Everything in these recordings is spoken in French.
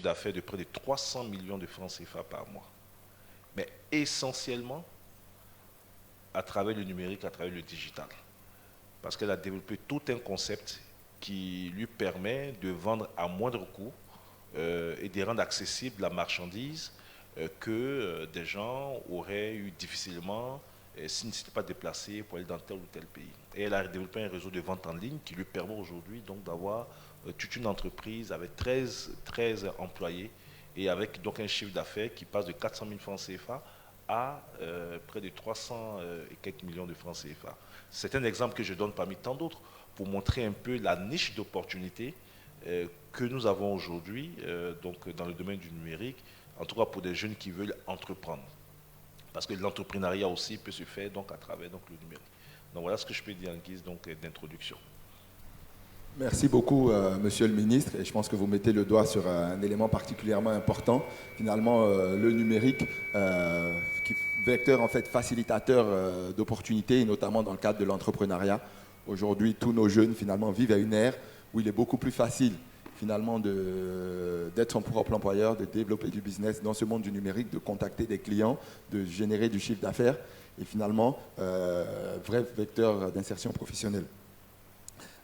d'affaires de près de 300 millions de francs CFA par mois. Mais essentiellement à travers le numérique, à travers le digital. Parce qu'elle a développé tout un concept qui lui permet de vendre à moindre coût et de rendre accessible la marchandise que des gens auraient eu difficilement s'ils ne s'étaient pas déplacés pour aller dans tel ou tel pays. Et elle a développé un réseau de vente en ligne qui lui permet aujourd'hui donc d'avoir toute une entreprise avec 13 employés et avec donc un chiffre d'affaires qui passe de 400 000 francs CFA à près de 300 et quelques millions de francs CFA. C'est un exemple que je donne parmi tant d'autres pour montrer un peu la niche d'opportunités que nous avons aujourd'hui donc dans le domaine du numérique, en tout cas pour des jeunes qui veulent entreprendre. Parce que l'entrepreneuriat aussi peut se faire donc à travers donc, le numérique. Donc voilà ce que je peux dire en guise d'introduction. Merci beaucoup, Monsieur le Ministre. Et je pense que vous mettez le doigt sur un élément particulièrement important. Finalement, le numérique, vecteur en fait facilitateur d'opportunités, notamment dans le cadre de l'entrepreneuriat. Aujourd'hui, tous nos jeunes finalement vivent à une ère où il est beaucoup plus facile finalement d'être son propre employeur, de développer du business dans ce monde du numérique, de contacter des clients, de générer du chiffre d'affaires et finalement, vrai vecteur d'insertion professionnelle.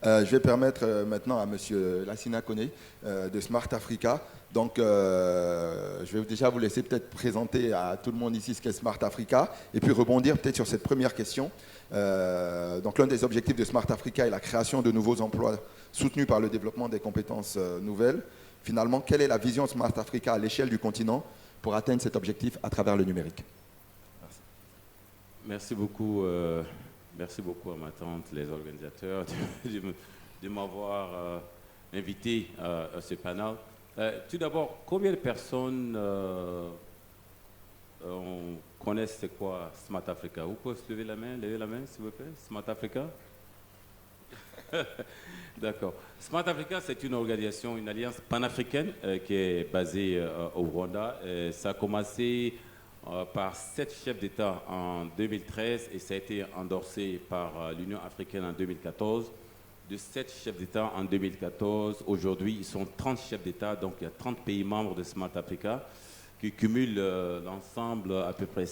Je vais permettre maintenant à M. Lassina Koné de Smart Africa. Donc, je vais déjà vous laisser peut-être présenter à tout le monde ici ce qu'est Smart Africa et puis rebondir peut-être sur cette première question. Donc, l'un des objectifs de Smart Africa est la création de nouveaux emplois soutenus par le développement des compétences nouvelles. Finalement, quelle est la vision de Smart Africa à l'échelle du continent pour atteindre cet objectif à travers le numérique? Merci beaucoup. Merci beaucoup à ma tante, les organisateurs, de m'avoir invité à ce panel. Tout d'abord, combien de personnes connaissent c'est quoi Smart Africa? Vous pouvez lever la main s'il vous plaît. Smart Africa? D'accord. Smart Africa, c'est une organisation, une alliance panafricaine qui est basée au Rwanda. Ça a commencé par 7 chefs d'État en 2013 et ça a été endorsé par l'Union africaine en 2014. De 7 chefs d'État en 2014, aujourd'hui, ils sont 30 chefs d'État, donc il y a 30 pays membres de Smart Africa qui cumulent l'ensemble à peu près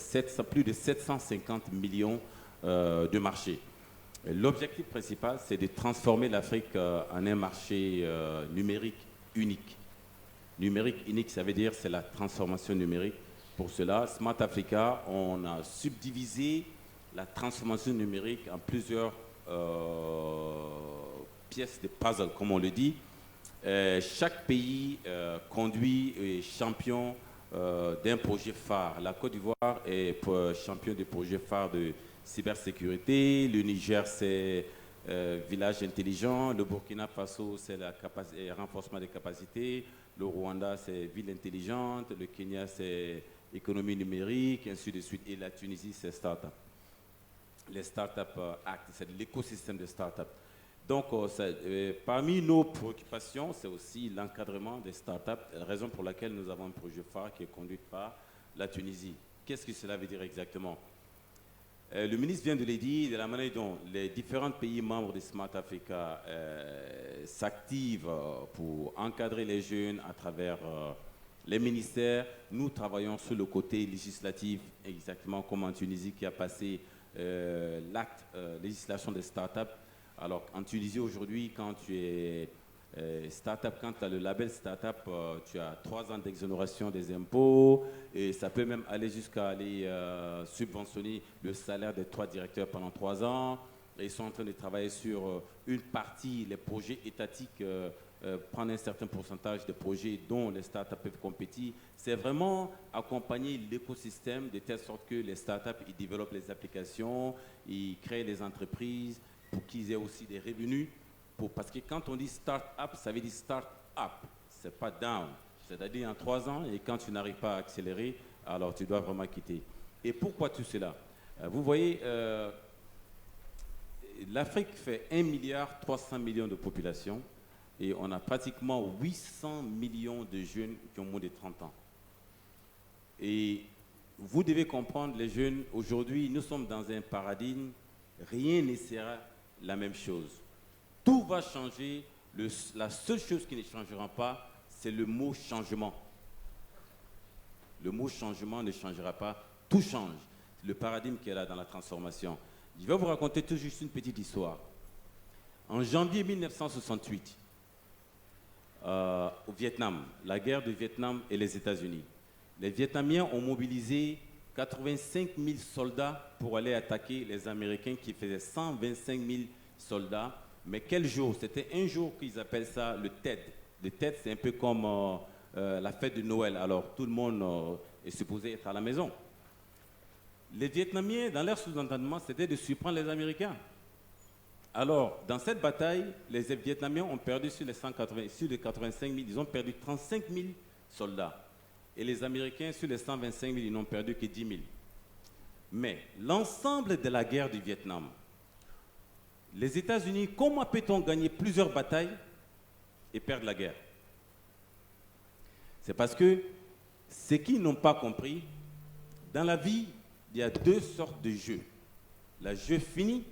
plus de 750 millions de marchés. L'objectif principal, c'est de transformer l'Afrique en un marché numérique unique. Numérique unique, ça veut dire c'est la transformation numérique. Pour cela, Smart Africa, on a subdivisé la transformation numérique en plusieurs pièces de puzzle, comme on le dit. Chaque pays conduit et est champion d'un projet phare. La Côte d'Ivoire est champion du projet phare de cybersécurité. Le Niger, c'est village intelligent. Le Burkina Faso, c'est le renforcement des capacités. Le Rwanda, c'est ville intelligente. Le Kenya, c'est économie numérique, ainsi de suite. Et la Tunisie, c'est start-up. Les Start-up Act, c'est l'écosystème de start-up. Donc, parmi nos préoccupations, c'est aussi l'encadrement des start-up, raison pour laquelle nous avons un projet phare qui est conduit par la Tunisie. Qu'est-ce que cela veut dire exactement? Le ministre vient de le dire, de la manière dont les différents pays membres de Smart Africa s'activent pour encadrer les jeunes à travers les ministères. Nous travaillons sur le côté législatif, exactement comme en Tunisie qui a passé l'acte législation des start-up. Alors en Tunisie aujourd'hui, quand tu es start-up, quand tu as le label start-up, tu as 3 ans d'exonération des impôts et ça peut même aller jusqu'à aller subventionner le salaire des 3 directeurs pendant 3 ans. Et ils sont en train de travailler sur une partie, les projets étatiques, prendre un certain pourcentage de projets dont les startups peuvent compétir. C'est vraiment accompagner l'écosystème de telle sorte que les startups ils développent les applications, ils créent les entreprises pour qu'ils aient aussi des revenus. Parce que quand on dit start-up, ça veut dire start-up, c'est pas down. C'est-à-dire en 3 ans, et quand tu n'arrives pas à accélérer, alors tu dois vraiment quitter. Et pourquoi tout cela? Vous voyez, l'Afrique fait 1,3 milliard de population et on a pratiquement 800 millions de jeunes qui ont moins de 30 ans. Et vous devez comprendre, les jeunes, aujourd'hui, nous sommes dans un paradigme, rien ne sera la même chose. Tout va changer. La seule chose qui ne changera pas, c'est le mot changement. Le mot changement ne changera pas, tout change. Le paradigme qui est là dans la transformation. Je vais vous raconter tout juste une petite histoire. En janvier 1968, au Vietnam, la guerre du Vietnam et les États-Unis, les Vietnamiens ont mobilisé 85 000 soldats pour aller attaquer les Américains qui faisaient 125 000 soldats. Mais quel jour? C'était un jour qu'ils appellent ça le TED. Le TED, c'est un peu comme la fête de Noël. Alors, tout le monde est supposé être à la maison. Les Vietnamiens, dans leur sous-entendement, c'était de surprendre les Américains. Alors, dans cette bataille, les Vietnamiens ont perdu sur les 85 000, ils ont perdu 35 000 soldats. Et les Américains, sur les 125 000, ils n'ont perdu que 10 000. Mais l'ensemble de la guerre du Vietnam, les États-Unis, comment peut-on gagner plusieurs batailles et perdre la guerre? C'est parce que ce qu'ils n'ont pas compris, dans la vie, il y a deux sortes de jeux. Le jeu fini,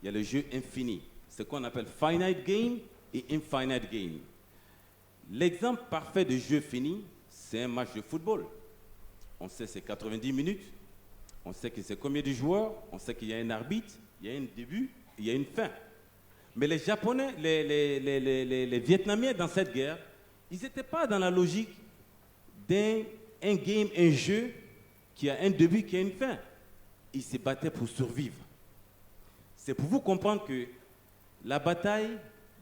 il y a le jeu infini. C'est ce qu'on appelle finite game et infinite game. L'exemple parfait de jeu fini, c'est un match de football. On sait que c'est 90 minutes, on sait que c'est combien de joueurs, on sait qu'il y a un arbitre, il y a un début, il y a une fin. Mais les Japonais, les Vietnamiens dans cette guerre, ils n'étaient pas dans la logique d'un game, un jeu qui a un début, qui a une fin. Ils se battaient pour survivre. C'est pour vous comprendre que la bataille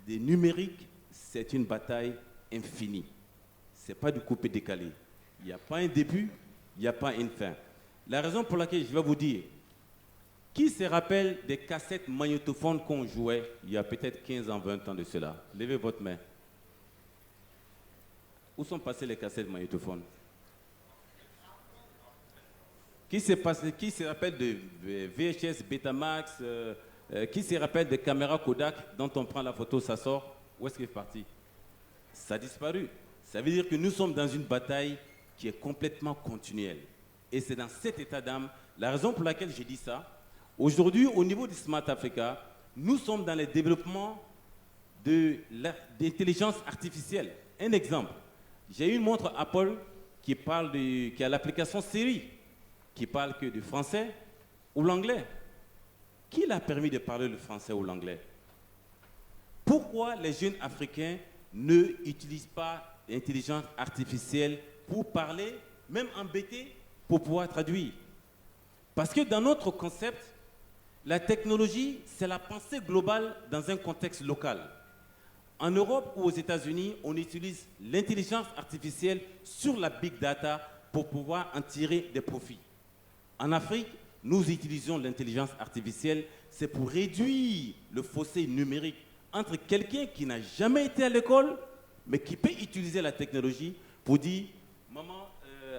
des numériques, c'est une bataille infinie. Ce n'est pas du coupé décalé. Il n'y a pas un début, il n'y a pas une fin. La raison pour laquelle je vais vous dire, qui se rappelle des cassettes magnétophones qu'on jouait il y a peut-être 15 ans, 20 ans de cela? Levez votre main. Où sont passées les cassettes magnétophones? Qui se rappelle de VHS, Betamax, qui se rappelle des caméras Kodak dont on prend la photo, ça sort? Où est-ce qu'il est parti? Ça a disparu. Ça veut dire que nous sommes dans une bataille qui est complètement continuelle. Et c'est dans cet état d'âme, la raison pour laquelle j'ai dit ça. Aujourd'hui, au niveau du Smart Africa, nous sommes dans le développement de l'intelligence artificielle. Un exemple, j'ai une montre Apple qui a l'application Siri, qui parle que du français ou l'anglais. Qui l'a permis de parler le français ou l'anglais? Pourquoi les jeunes Africains ne utilisent pas l'intelligence artificielle pour parler, même embêtés, pour pouvoir traduire? Parce que dans notre concept, la technologie, c'est la pensée globale dans un contexte local. En Europe ou aux États-Unis, on utilise l'intelligence artificielle sur la big data pour pouvoir en tirer des profits. En Afrique, nous utilisons l'intelligence artificielle, c'est pour réduire le fossé numérique entre quelqu'un qui n'a jamais été à l'école, mais qui peut utiliser la technologie pour dire « Maman,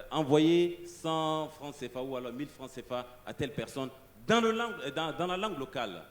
envoyez 100 francs CFA ou alors 1000 francs CFA à telle personne dans la langue locale. »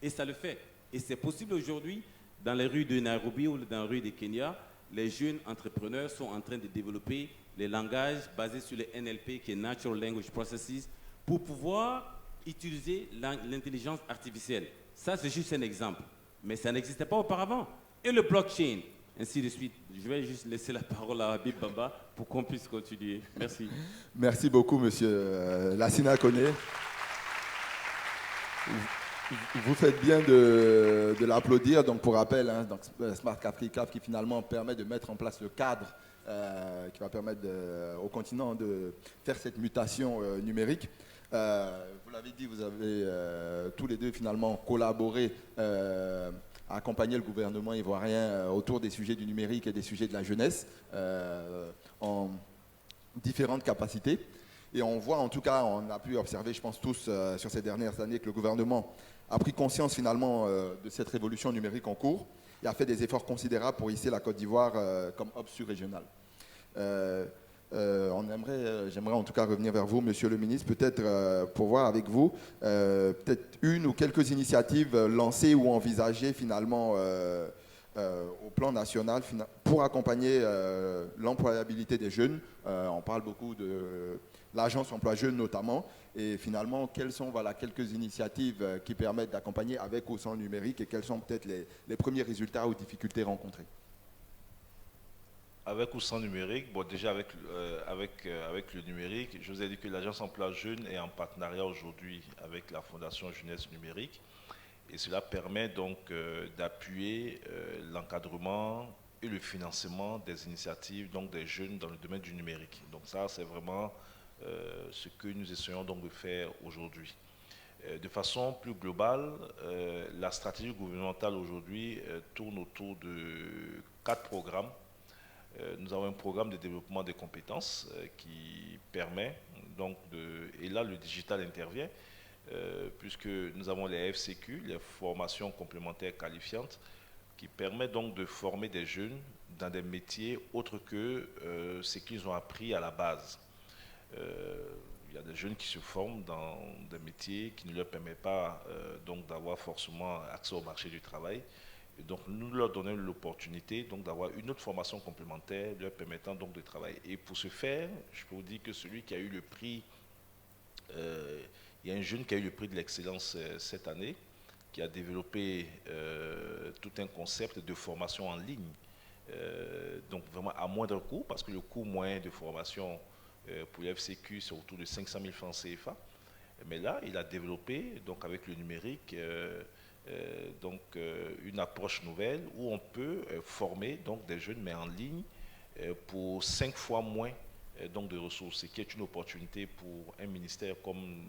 Et ça le fait. Et c'est possible aujourd'hui, dans les rues de Nairobi ou dans les rues de Kenya, les jeunes entrepreneurs sont en train de développer les langages basés sur le NLP, qui est Natural Language Processes, pour pouvoir utiliser l'intelligence artificielle. Ça, c'est juste un exemple. Mais ça n'existait pas auparavant. Et le blockchain, ainsi de suite. Je vais juste laisser la parole à Habib Bamba pour qu'on puisse continuer. Merci. Merci beaucoup, monsieur Lassina Koné. Vous faites bien de l'applaudir. Donc, pour rappel, donc, Smart Africa qui finalement permet de mettre en place le cadre qui va permettre au continent de faire cette mutation numérique. Vous l'avez dit, vous avez tous les deux finalement collaboré à accompagner le gouvernement ivoirien autour des sujets du numérique et des sujets de la jeunesse en différentes capacités. Et on voit en tout cas, on a pu observer, je pense tous, sur ces dernières années, que le gouvernement a pris conscience finalement de cette révolution numérique en cours et a fait des efforts considérables pour hisser la Côte d'Ivoire comme hub sur-régional. J'aimerais en tout cas revenir vers vous, monsieur le ministre, peut-être pour voir avec vous peut-être une ou quelques initiatives lancées ou envisagées finalement au plan national pour accompagner l'employabilité des jeunes. On parle beaucoup de l'agence emploi jeunes notamment, et finalement quelles sont quelques initiatives qui permettent d'accompagner avec ou sans numérique, et quels sont peut-être les premiers résultats ou difficultés rencontrées. Avec ou sans numérique, bon déjà avec le numérique, je vous ai dit que l'Agence Emploi Jeune est en partenariat aujourd'hui avec la Fondation Jeunesse Numérique et cela permet donc d'appuyer l'encadrement et le financement des initiatives donc des jeunes dans le domaine du numérique. Donc ça c'est vraiment ce que nous essayons donc de faire aujourd'hui. De façon plus globale, la stratégie gouvernementale aujourd'hui tourne autour de 4 programmes. Nous avons un programme de développement des compétences qui permet donc et là le digital intervient, puisque nous avons les FCQ, les formations complémentaires qualifiantes, qui permet donc de former des jeunes dans des métiers autres que ce qu'ils ont appris à la base. Il y a des jeunes qui se forment dans des métiers qui ne leur permettent pas donc d'avoir forcément accès au marché du travail. Et donc nous leur donnons l'opportunité donc d'avoir une autre formation complémentaire leur permettant donc de travailler. Et pour ce faire, je peux vous dire que celui qui a eu le prix, il y a un jeune qui a eu le prix de l'excellence cette année, qui a développé tout un concept de formation en ligne. Donc vraiment à moindre coût, parce que le coût moyen de formation pour l'FCQ c'est autour de 500 000 francs CFA. Mais là, il a développé, donc avec le numérique, une approche nouvelle où on peut former donc des jeunes, mais en ligne, pour 5 fois moins donc de ressources, ce qui est une opportunité pour un ministère comme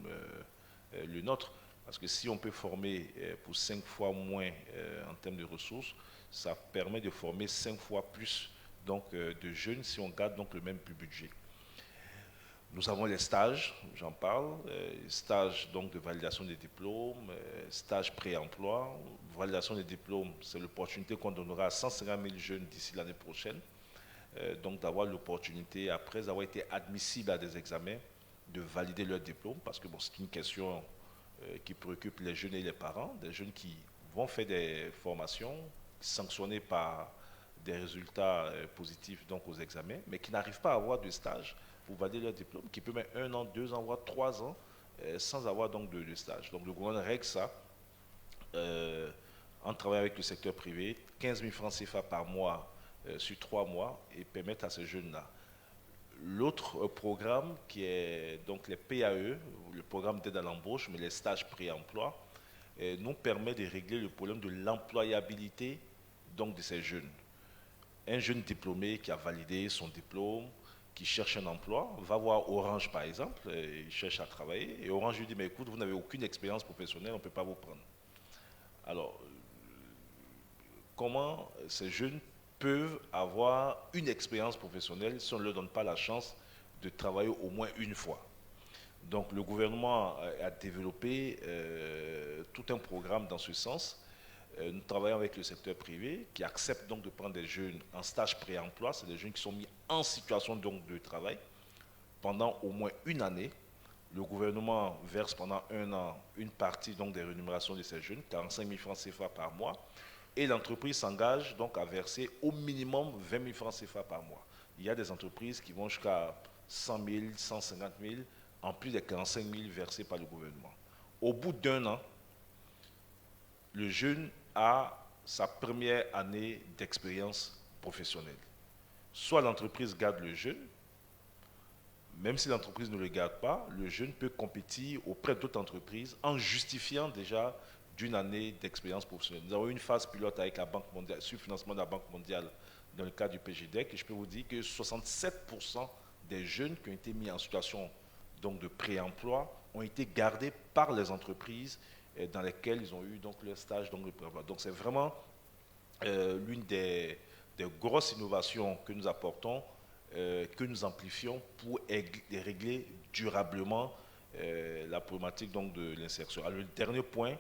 le nôtre. Parce que si on peut former pour 5 fois moins en termes de ressources, ça permet de former 5 fois plus donc, de jeunes si on garde donc le même budget. Nous avons les stages, j'en parle, stages donc de validation des diplômes, stages pré-emploi. Validation des diplômes, c'est l'opportunité qu'on donnera à 150 000 jeunes d'ici l'année prochaine. Donc d'avoir l'opportunité, après avoir été admissibles à des examens, de valider leur diplôme, parce que bon, c'est une question qui préoccupe les jeunes et les parents, des jeunes qui vont faire des formations sanctionnées par des résultats positifs donc aux examens, mais qui n'arrivent pas à avoir de stage pour valider leur diplôme, qui peut mettre 1 an, 2 ans, voire 3 ans sans avoir donc de stage. Donc le gouvernement règle ça en travaillant avec le secteur privé, 15 000 francs CFA par mois sur 3 mois et permettre à ces jeunes-là. L'autre programme qui est donc les PAE, le programme d'aide à l'embauche, mais les stages pré-emploi, nous permet de régler le problème de l'employabilité donc de ces jeunes. Un jeune diplômé qui a validé son diplôme, qui cherche un emploi, va voir Orange par exemple, il cherche à travailler, et Orange lui dit, mais écoute, vous n'avez aucune expérience professionnelle, on ne peut pas vous prendre. Alors, comment ces jeunes peuvent avoir une expérience professionnelle si on ne leur donne pas la chance de travailler au moins une fois? Donc le gouvernement a développé tout un programme dans ce sens. Nous travaillons avec le secteur privé qui accepte donc de prendre des jeunes en stage pré-emploi. C'est des jeunes qui sont mis en situation donc de travail pendant au moins une année. Le gouvernement verse pendant 1 an une partie donc des rémunérations de ces jeunes, 45 000 francs CFA par mois. Et l'entreprise s'engage donc à verser au minimum 20 000 francs CFA par mois. Il y a des entreprises qui vont jusqu'à 100 000, 150 000, en plus des 45 000 versés par le gouvernement. Au bout d'1 an, le jeune a sa première année d'expérience professionnelle. Soit l'entreprise garde le jeune, même si l'entreprise ne le garde pas, le jeune peut compétir auprès d'autres entreprises en justifiant déjà d'une année d'expérience professionnelle. Nous avons eu une phase pilote avec la Banque mondiale, sur le financement de la Banque mondiale dans le cadre du PGDEC, et je peux vous dire que 67% des jeunes qui ont été mis en situation donc, de pré-emploi ont été gardés par les entreprises dans lesquelles ils ont eu donc, leur stage donc, de pré-emploi. Donc c'est vraiment l'une des grosses innovations que nous apportons, que nous amplifions pour régler durablement la problématique donc, de l'insertion. Alors le dernier point,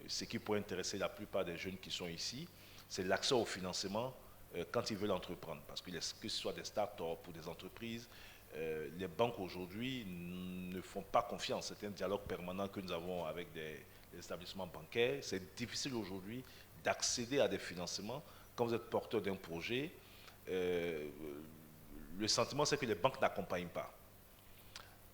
ce qui pourrait intéresser la plupart des jeunes qui sont ici, c'est l'accès au financement quand ils veulent entreprendre. Parce que ce soit des start-up ou des entreprises, les banques aujourd'hui ne font pas confiance. C'est un dialogue permanent que nous avons avec des établissements bancaires. C'est difficile aujourd'hui d'accéder à des financements quand vous êtes porteur d'un projet. Le sentiment, c'est que les banques n'accompagnent pas.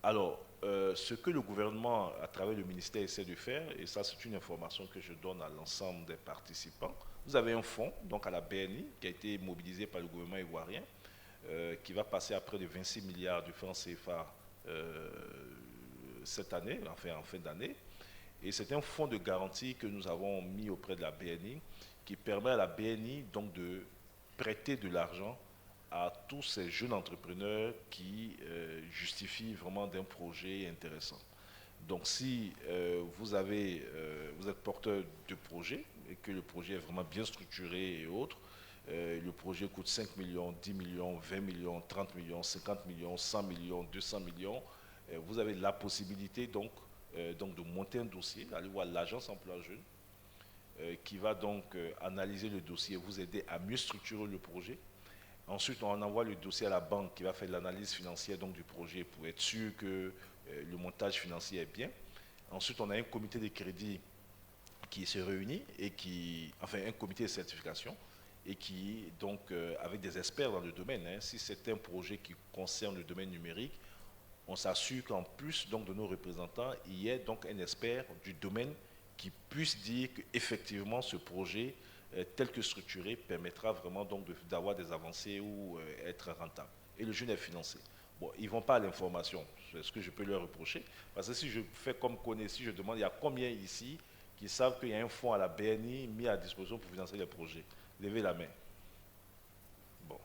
Alors, ce que le gouvernement, à travers le ministère, essaie de faire, et ça c'est une information que je donne à l'ensemble des participants, vous avez un fonds, donc à la BNI, qui a été mobilisé par le gouvernement ivoirien, qui va passer à près de 26 milliards de francs CFA cette année, enfin en fin d'année. Et c'est un fonds de garantie que nous avons mis auprès de la BNI qui permet à la BNI donc de prêter de l'argent à tous ces jeunes entrepreneurs qui justifient vraiment d'un projet intéressant. Donc si vous êtes porteur de projet et que le projet est vraiment bien structuré et autres, le projet coûte 5 millions, 10 millions, 20 millions, 30 millions, 50 millions, 100 millions, 200 millions, vous avez la possibilité donc de monter un dossier, d'aller voir l'agence emploi jeune qui va donc analyser le dossier, vous aider à mieux structurer le projet. Ensuite, on envoie le dossier à la banque qui va faire l'analyse financière donc, du projet pour être sûr que le montage financier est bien. Ensuite, on a un comité de crédit qui se réunit et un comité de certification et qui, donc, avec des experts dans le domaine, si c'est un projet qui concerne le domaine numérique, on s'assure qu'en plus donc, de nos représentants, il y ait donc un expert du domaine qui puisse dire qu'effectivement ce projet tel que structuré permettra vraiment donc d'avoir des avancées ou être rentable. Et le jeune est financé. Bon, ils ne vont pas à l'information, c'est ce que je peux leur reprocher. Parce que si je fais comme connaître, si je demande, il y a combien ici qui savent qu'il y a un fonds à la BNI mis à disposition pour financer les projets? Levez la main. Bon.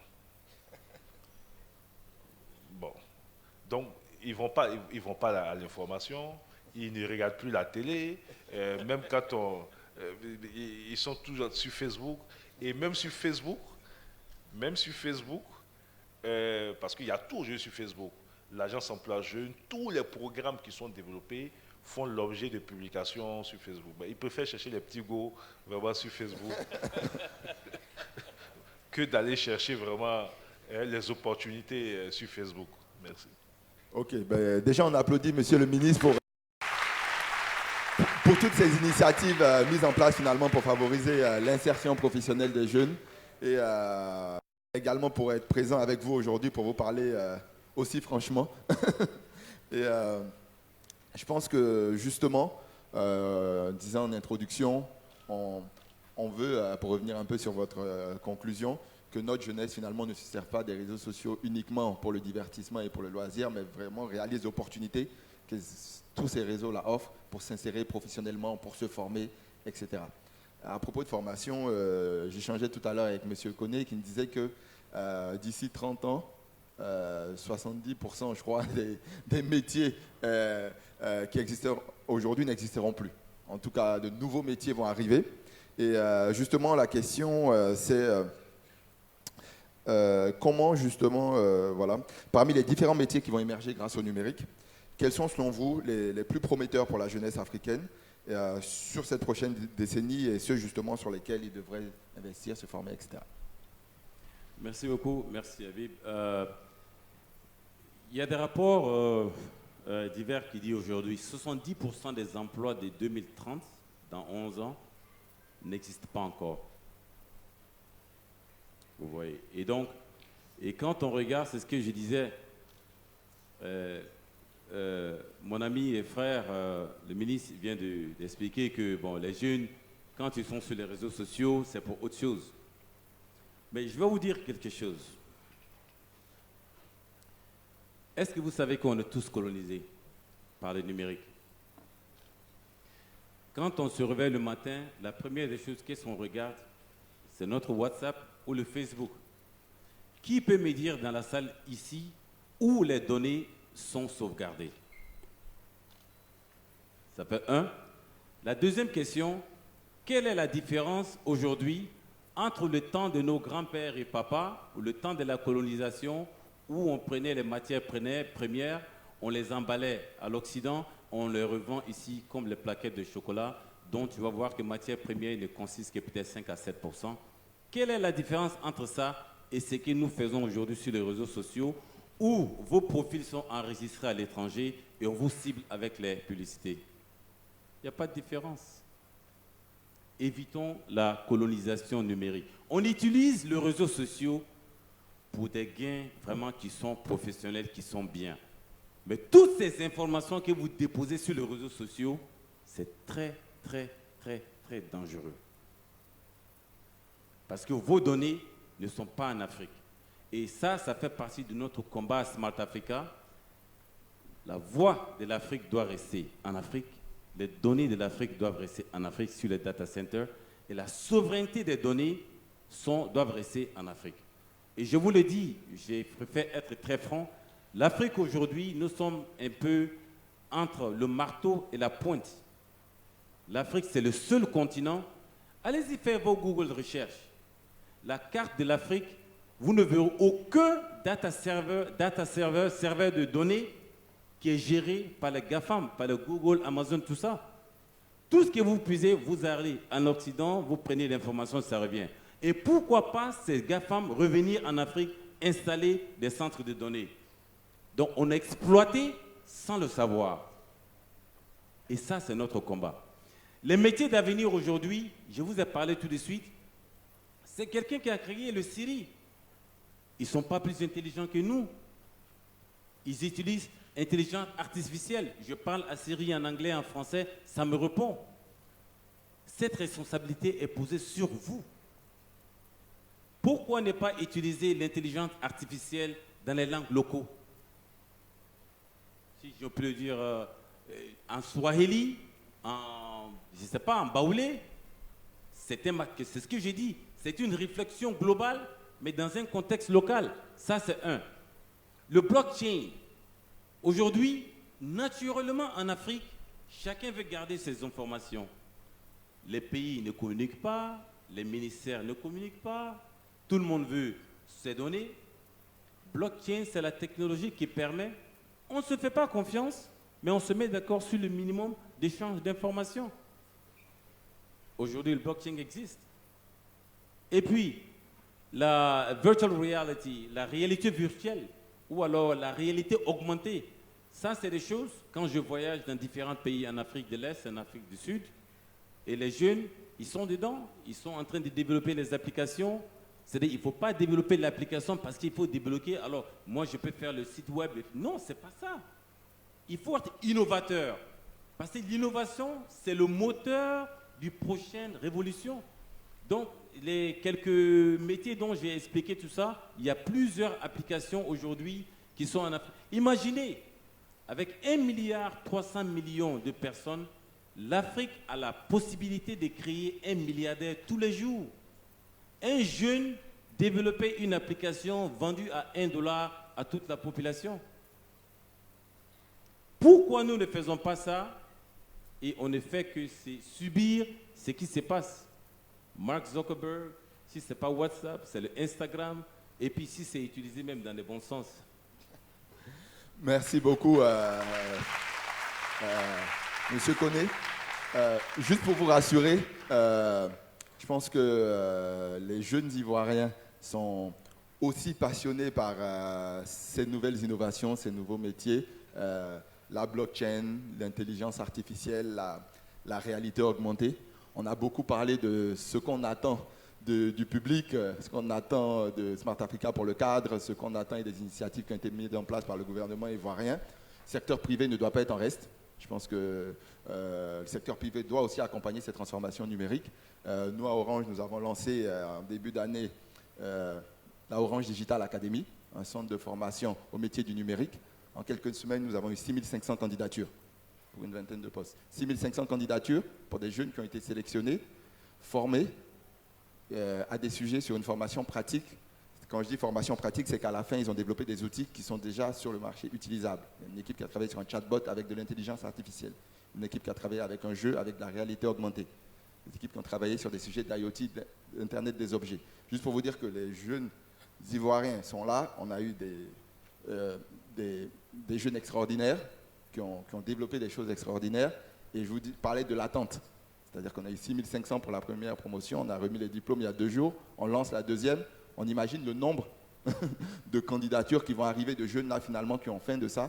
Bon. Donc, ils ne vont pas à l'information, ils ne regardent plus la télé, même quand ils sont toujours sur Facebook, et même sur Facebook, parce qu'il y a tout aujourd'hui sur Facebook, l'agence emploi jeune, tous les programmes qui sont développés font l'objet de publications sur Facebook. Mais ils préfèrent chercher les petits go vraiment sur Facebook que d'aller chercher vraiment les opportunités sur Facebook. Merci. Ok, ben, déjà on applaudit Monsieur le ministre pour toutes ces initiatives mises en place finalement pour favoriser l'insertion professionnelle des jeunes et également pour être présent avec vous aujourd'hui pour vous parler aussi franchement. Et je pense que justement, disant en introduction, on veut, pour revenir un peu sur votre conclusion, que notre jeunesse finalement ne se sert pas des réseaux sociaux uniquement pour le divertissement et pour le loisir, mais vraiment réalise les opportunités que tous ces réseaux-là offrent pour s'insérer professionnellement, pour se former, etc. À propos de formation, j'échangeais tout à l'heure avec M. Koné qui me disait que d'ici 30 ans, 70% je crois des métiers qui existent aujourd'hui n'existeront plus. En tout cas, de nouveaux métiers vont arriver. Et justement, la question c'est comment justement, voilà, parmi les différents métiers qui vont émerger grâce au numérique, quels sont selon vous les plus prometteurs pour la jeunesse africaine sur cette prochaine décennie et ceux justement sur lesquels ils devraient investir, se former, etc. Merci beaucoup, merci Habib. Il y a des rapports divers qui disent aujourd'hui 70% des emplois de 2030, dans 11 ans, n'existent pas encore. Vous voyez. Et donc, quand on regarde, c'est ce que je disais, mon ami et frère, le ministre vient d'expliquer que bon, les jeunes, quand ils sont sur les réseaux sociaux, c'est pour autre chose. Mais je vais vous dire quelque chose. Est-ce que vous savez qu'on est tous colonisés par le numérique? Quand on se réveille le matin, la première des choses qu'est-ce qu'on regarde, c'est notre WhatsApp ou le Facebook. Qui peut me dire dans la salle ici où les données sont sauvegardées? Ça fait un. La deuxième question, quelle est la différence aujourd'hui entre le temps de nos grands-pères et papas, ou le temps de la colonisation, où on prenait les matières premières, on les emballait à l'Occident, on les revend ici comme les plaquettes de chocolat, dont tu vas voir que matières premières ne consistent que peut-être 5 à 7%. Quelle est la différence entre ça et ce que nous faisons aujourd'hui sur les réseaux sociaux, où vos profils sont enregistrés à l'étranger et on vous cible avec les publicités? Il n'y a pas de différence. Évitons la colonisation numérique. On utilise les réseaux sociaux pour des gains vraiment qui sont professionnels, qui sont bien. Mais toutes ces informations que vous déposez sur les réseaux sociaux, c'est très, très, très, très dangereux. Parce que vos données ne sont pas en Afrique. Et ça fait partie de notre combat à Smart Africa. La voix de l'Afrique doit rester en Afrique. Les données de l'Afrique doivent rester en Afrique sur les data centers. Et la souveraineté des données doivent rester en Afrique. Et je vous le dis, je préfère être très franc. L'Afrique aujourd'hui, nous sommes un peu entre le marteau et la pointe. L'Afrique, c'est le seul continent. Allez-y faire vos Google recherches. La carte de l'Afrique, vous ne verrez aucun serveur de données qui est géré par les GAFAM, par le Google, Amazon, tout ça. Tout ce que vous puisez, vous allez en Occident, vous prenez l'information, ça revient. Et pourquoi pas ces GAFAM revenir en Afrique, installer des centres de données. Donc on a exploité sans le savoir. Et ça, c'est notre combat. Les métiers d'avenir aujourd'hui, je vous ai parlé tout de suite, c'est quelqu'un qui a créé le Siri. Ils ne sont pas plus intelligents que nous. Ils utilisent intelligence artificielle. Je parle à Siri en anglais, en français, ça me répond. Cette responsabilité est posée sur vous. Pourquoi ne pas utiliser l'intelligence artificielle dans les langues locaux? Si je peux le dire en Swahili, je ne sais pas, en Baoulé, c'est ce que j'ai dit. C'est une réflexion globale, mais dans un contexte local. Ça, c'est un. Le blockchain. Aujourd'hui, naturellement, en Afrique, chacun veut garder ses informations. Les pays ne communiquent pas, les ministères ne communiquent pas, tout le monde veut ses données. Blockchain, c'est la technologie qui permet, on ne se fait pas confiance, mais on se met d'accord sur le minimum d'échange d'informations. Aujourd'hui, le blockchain existe. Et puis, la virtual reality, la réalité virtuelle, ou alors la réalité augmentée, ça, c'est des choses, quand je voyage dans différents pays en Afrique de l'Est, en Afrique du Sud, et les jeunes, ils sont dedans, ils sont en train de développer les applications. C'est-à-dire qu'il ne faut pas développer l'application parce qu'il faut débloquer. Alors, moi, je peux faire le site web. Non, ce n'est pas ça. Il faut être innovateur. Parce que l'innovation, c'est le moteur d'une prochaine révolution. Donc, les quelques métiers dont j'ai expliqué tout ça, il y a plusieurs applications aujourd'hui qui sont en Afrique. Imaginez, avec 1,3 milliard de personnes, l'Afrique a la possibilité de créer un milliardaire tous les jours. Un jeune développer une application vendue à $1 à toute la population. Pourquoi nous ne faisons pas ça et on ne fait que subir ce qui se passe? Mark Zuckerberg, si ce n'est pas WhatsApp, c'est le Instagram, et puis si c'est utilisé même dans le bon sens. Merci beaucoup, Monsieur Koné. Juste pour vous rassurer, je pense que les jeunes Ivoiriens sont aussi passionnés par ces nouvelles innovations, ces nouveaux métiers, la blockchain, l'intelligence artificielle, la réalité augmentée. On a beaucoup parlé de ce qu'on attend du public, ce qu'on attend de Smart Africa pour le cadre, ce qu'on attend et des initiatives qui ont été mises en place par le gouvernement ivoirien. Le secteur privé ne doit pas être en reste. Je pense que le secteur privé doit aussi accompagner cette transformation numérique. Nous, à Orange, nous avons lancé en début d'année la Orange Digital Academy, un centre de formation au métier du numérique. En quelques semaines, nous avons eu 6500 candidatures pour une vingtaine de postes. 6500 candidatures pour des jeunes qui ont été sélectionnés, formés à des sujets sur une formation pratique. Quand je dis formation pratique, c'est qu'à la fin, ils ont développé des outils qui sont déjà sur le marché utilisables. Il y a une équipe qui a travaillé sur un chatbot avec de l'intelligence artificielle. Une équipe qui a travaillé avec un jeu avec de la réalité augmentée. Des équipes qui ont travaillé sur des sujets d'IoT, d'Internet des objets. Juste pour vous dire que les jeunes Ivoiriens sont là. On a eu des jeunes extraordinaires qui ont développé des choses extraordinaires. Et je vous parlais de l'attente. C'est-à-dire qu'on a eu 6500 pour la première promotion. On a remis les diplômes il y a 2 jours. On lance la deuxième. On imagine le nombre de candidatures qui vont arriver de jeunes là finalement qui ont faim de ça.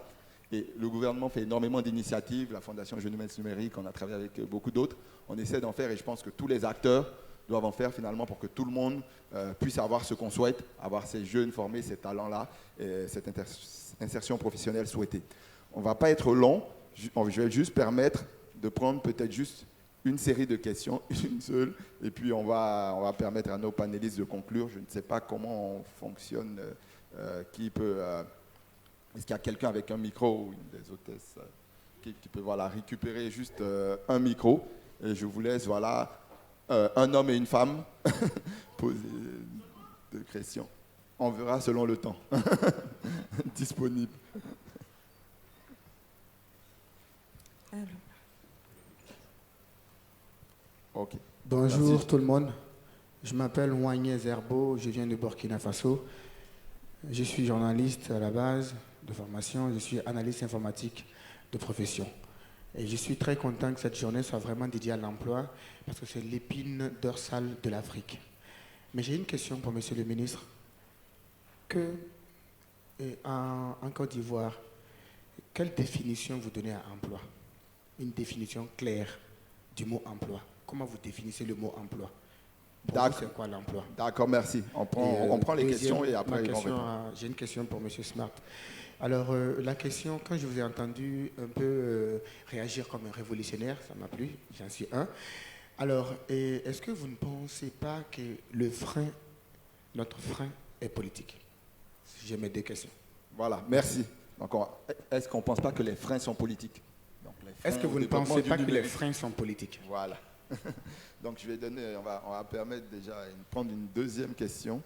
Et le gouvernement fait énormément d'initiatives, la Fondation Jeunesse Numérique, on a travaillé avec beaucoup d'autres. On essaie d'en faire et je pense que tous les acteurs doivent en faire finalement pour que tout le monde puisse avoir ce qu'on souhaite, avoir ces jeunes formés, ces talents-là, et cette insertion professionnelle souhaitée. On ne va pas être long, je vais juste permettre de prendre peut-être juste une série de questions, une seule, et puis on va permettre à nos panélistes de conclure. Je ne sais pas comment on fonctionne, qui peut... est-ce qu'il y a quelqu'un avec un micro ou une des hôtesses qui peut récupérer juste un micro, et je vous laisse, un homme et une femme poser des questions. On verra selon le temps disponible. Alors. Okay. Bonjour. Merci. Tout le monde, je m'appelle Ouagné Zerbo, je viens de Burkina Faso. Je suis journaliste à la base de formation, je suis analyste informatique de profession. Et je suis très content que cette journée soit vraiment dédiée à l'emploi parce que c'est l'épine dorsale de l'Afrique. Mais j'ai une question pour Monsieur le ministre. En Côte d'Ivoire, quelle définition vous donnez à emploi? Une définition claire du mot emploi. Comment vous définissez le mot emploi? Pour vous, c'est quoi l'emploi? D'accord, merci. On prend les questions et après ils vont répondre. J'ai une question pour M. Smart. Alors, la question, quand je vous ai entendu un peu réagir comme un révolutionnaire, ça m'a plu, j'en suis un. Alors, est-ce que vous ne pensez pas que notre frein est politique? J'ai mes deux questions. Voilà, merci. Donc, est-ce qu'on ne pense pas que les freins sont politiques? Est-ce que vous ne pensez pas que les freins sont politiques? Voilà. Donc, je vais donner, on va permettre déjà de prendre une deuxième question.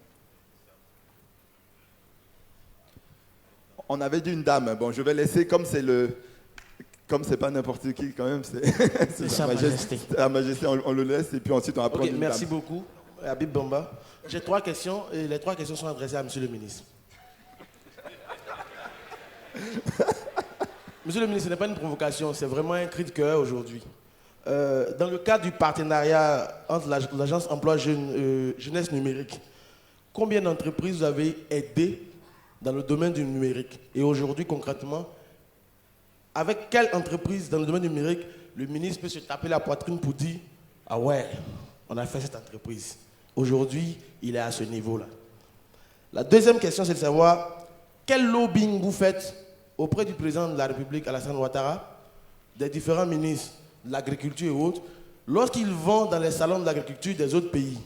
On avait dit une dame. Bon, je vais laisser, comme c'est pas n'importe qui, quand même, c'est Sa Majesté. Sa Majesté, on le laisse et puis ensuite on va prendre une dame. Merci beaucoup, Habib Bamba. J'ai 3 questions et les 3 questions sont adressées à Monsieur le ministre. Monsieur le ministre, ce n'est pas une provocation, c'est vraiment un cri de cœur aujourd'hui. Dans le cadre du partenariat entre l'Agence Emploi Jeunesse Numérique, combien d'entreprises vous avez aidées dans le domaine du numérique? Et aujourd'hui, concrètement, avec quelle entreprise dans le domaine du numérique le ministre peut se taper la poitrine pour dire « Ah ouais, on a fait cette entreprise. Aujourd'hui, il est à ce niveau-là. » La deuxième question, c'est de savoir quel lobbying vous faites auprès du président de la République, Alassane Ouattara, des différents ministres de l'agriculture et autres, lorsqu'ils vont dans les salons de l'agriculture des autres pays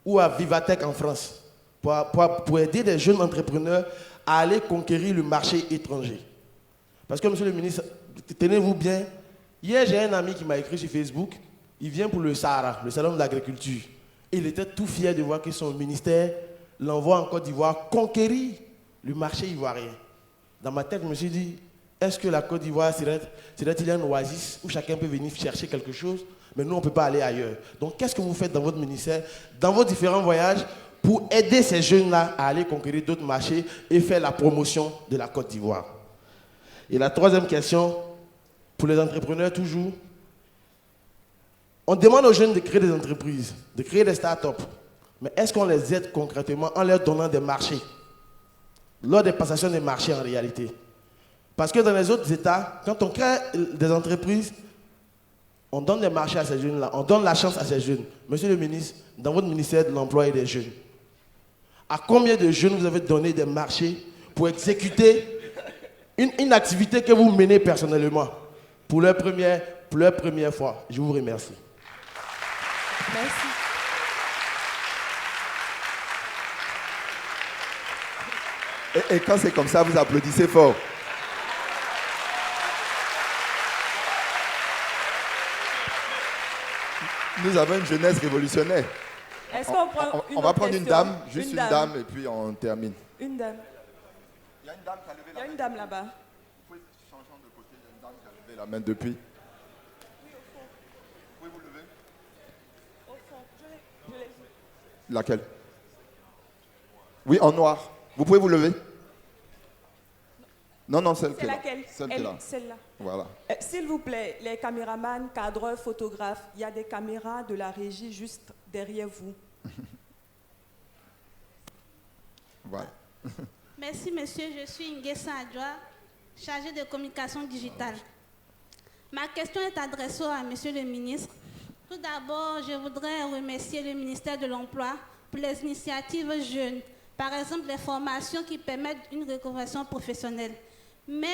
ou à Vivatech en France pour aider des jeunes entrepreneurs à aller conquérir le marché étranger. Parce que, monsieur le ministre, tenez-vous bien, hier j'ai un ami qui m'a écrit sur Facebook, il vient pour le Sahara, le salon de l'agriculture. Et il était tout fier de voir que son ministère l'envoie en Côte d'Ivoire conquérir le marché ivoirien. Dans ma tête, je me suis dit, est-ce que la Côte d'Ivoire serait-il un oasis où chacun peut venir chercher quelque chose, mais nous on ne peut pas aller ailleurs. Donc qu'est-ce que vous faites dans votre ministère, dans vos différents voyages, pour aider ces jeunes-là à aller conquérir d'autres marchés et faire la promotion de la Côte d'Ivoire? Et la troisième question, pour les entrepreneurs toujours, on demande aux jeunes de créer des entreprises, de créer des start-up, mais est-ce qu'on les aide concrètement en leur donnant des marchés, lors des passations des marchés en réalité? Parce que dans les autres États, quand on crée des entreprises, on donne des marchés à ces jeunes-là, on donne la chance à ces jeunes. Monsieur le ministre, dans votre ministère de l'Emploi et des Jeunes, à combien de jeunes vous avez donné des marchés pour exécuter une activité que vous menez personnellement pour leur première fois? Je vous remercie. Merci. Et quand c'est comme ça, vous applaudissez fort. Nous avons une jeunesse révolutionnaire. Est-ce qu'on prend on va prendre une question? dame, juste une dame, et puis on termine. Une dame. Il y a une dame qui a levé la main. Il y a une dame là-bas. Vous pouvez changer de côté, il y a une dame qui a levé la main depuis. Oui, au fond. Pouvez-vous lever? Au fond, je l'ai vu. Laquelle? Oui, en noir. Vous pouvez vous lever? Non, celle qui est là. C'est laquelle? Celle qui est là. Celle-là. Voilà. S'il vous plaît, les caméramans, cadreurs, photographes, il y a des caméras de la régie juste derrière vous. Voilà. Merci, monsieur. Je suis Nguessa Adjoa, chargée de communication digitale. Ma question est adressée à monsieur le ministre. Tout d'abord, je voudrais remercier le ministère de l'Emploi pour les initiatives jeunes. Par exemple, les formations qui permettent une reconversion professionnelle. Mais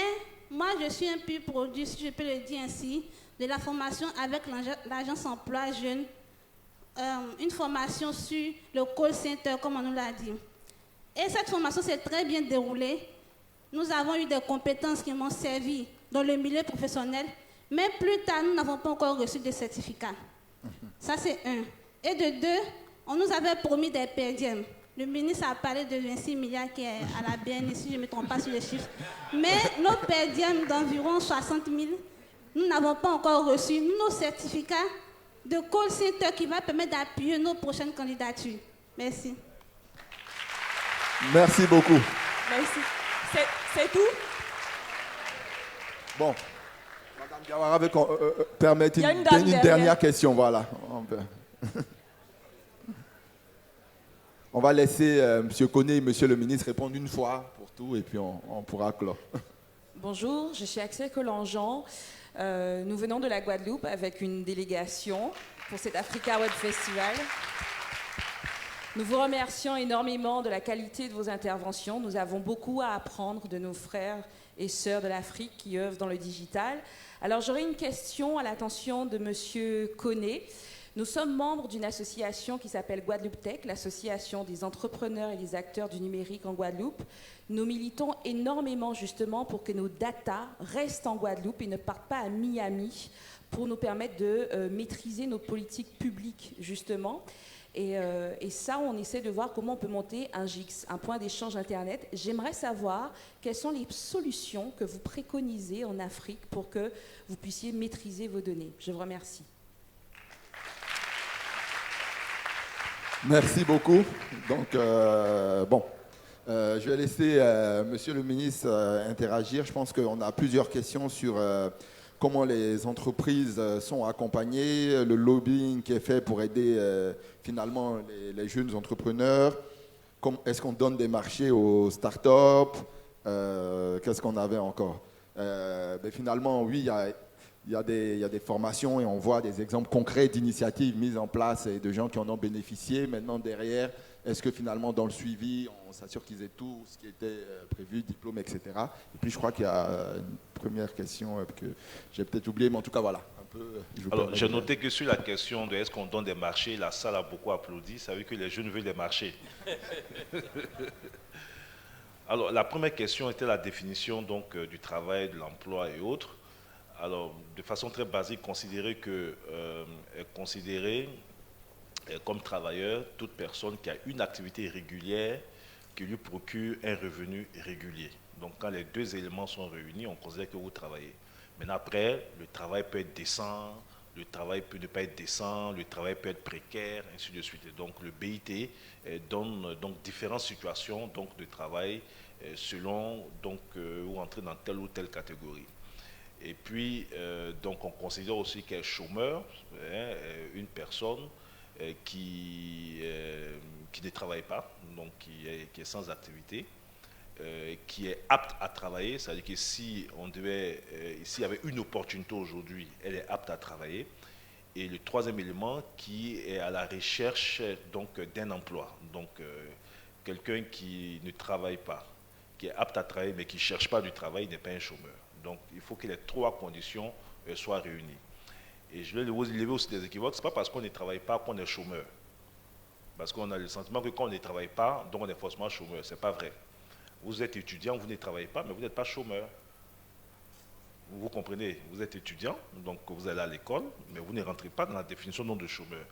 moi, je suis un pur produit, si je peux le dire ainsi, de la formation avec l'agence emploi jeune, une formation sur le call center, comme on nous l'a dit. Et cette formation s'est très bien déroulée. Nous avons eu des compétences qui m'ont servi dans le milieu professionnel, mais plus tard, nous n'avons pas encore reçu de certificat. Ça, c'est un. Et de deux, on nous avait promis des per diem. Le ministre a parlé de 26 milliards qui est à la BNI, si je ne me trompe pas sur les chiffres. Mais nos per diem d'environ 60 000, nous n'avons pas encore reçu nos certificats de call center qui va permettre d'appuyer nos prochaines candidatures. Merci. Merci beaucoup. Merci. C'est tout? Bon, Madame Diawara veut qu'on permette Il y a une une dame derrière. dernière question. Voilà. On va laisser M. Koné et M. le ministre répondre une fois pour tout et puis on pourra clore. Bonjour, je suis Axel Collangean. Nous venons de la Guadeloupe avec une délégation pour cet Africa Web Festival. Nous vous remercions énormément de la qualité de vos interventions. Nous avons beaucoup à apprendre de nos frères et sœurs de l'Afrique qui œuvrent dans le digital. Alors j'aurais une question à l'attention de M. Koné. Nous sommes membres d'une association qui s'appelle Guadeloupe Tech, l'association des entrepreneurs et des acteurs du numérique en Guadeloupe. Nous militons énormément justement pour que nos data restent en Guadeloupe et ne partent pas à Miami pour nous permettre de maîtriser nos politiques publiques justement. Et ça, on essaie de voir comment on peut monter un GIX, un point d'échange Internet. J'aimerais savoir quelles sont les solutions que vous préconisez en Afrique pour que vous puissiez maîtriser vos données. Je vous remercie. Merci beaucoup. Donc, je vais laisser Monsieur le ministre interagir. Je pense qu'on a plusieurs questions sur comment les entreprises sont accompagnées, le lobbying qui est fait pour aider finalement les jeunes entrepreneurs. Est-ce qu'on donne des marchés aux startups? Qu'est-ce qu'on avait encore? Finalement, oui, il y a des formations et on voit des exemples concrets d'initiatives mises en place et de gens qui en ont bénéficié. Maintenant, derrière, est-ce que finalement, dans le suivi, on s'assure qu'ils aient tout ce qui était prévu, diplôme, etc. Et puis, je crois qu'il y a une première question que j'ai peut-être oubliée, mais en tout cas, voilà. Alors, j'ai noté que sur la question de est-ce qu'on donne des marchés, la salle a beaucoup applaudi. Ça veut dire que les jeunes veulent des marchés. Alors, la première question était la définition donc, du travail, de l'emploi et autres. Alors, de façon très basique, considérer comme travailleur toute personne qui a une activité régulière qui lui procure un revenu régulier. Donc, quand les deux éléments sont réunis, on considère que vous travaillez. Maintenant, après, le travail peut être décent, le travail peut ne pas être décent, le travail peut être précaire, ainsi de suite. Et donc, le BIT donne donc, différentes situations donc, de travail selon donc, vous entrez dans telle ou telle catégorie. Et puis, donc, on considère aussi qu'un chômeur, une personne qui ne travaille pas, donc qui est sans activité, qui est apte à travailler, c'est-à-dire que si s'il y avait une opportunité aujourd'hui, elle est apte à travailler. Et le troisième élément qui est à la recherche donc d'un emploi, donc quelqu'un qui ne travaille pas, qui est apte à travailler mais qui ne cherche pas du travail, n'est pas un chômeur. Donc il faut que les trois conditions soient réunies. Et je vais lever aussi des équivoques, ce n'est pas parce qu'on ne travaille pas qu'on est chômeur. Parce qu'on a le sentiment que quand on ne travaille pas, donc on est forcément chômeur. Ce n'est pas vrai. Vous êtes étudiant, vous ne travaillez pas, mais vous n'êtes pas chômeur. Vous comprenez, vous êtes étudiant, donc vous allez à l'école, mais vous ne rentrez pas dans la définition non de chômeur,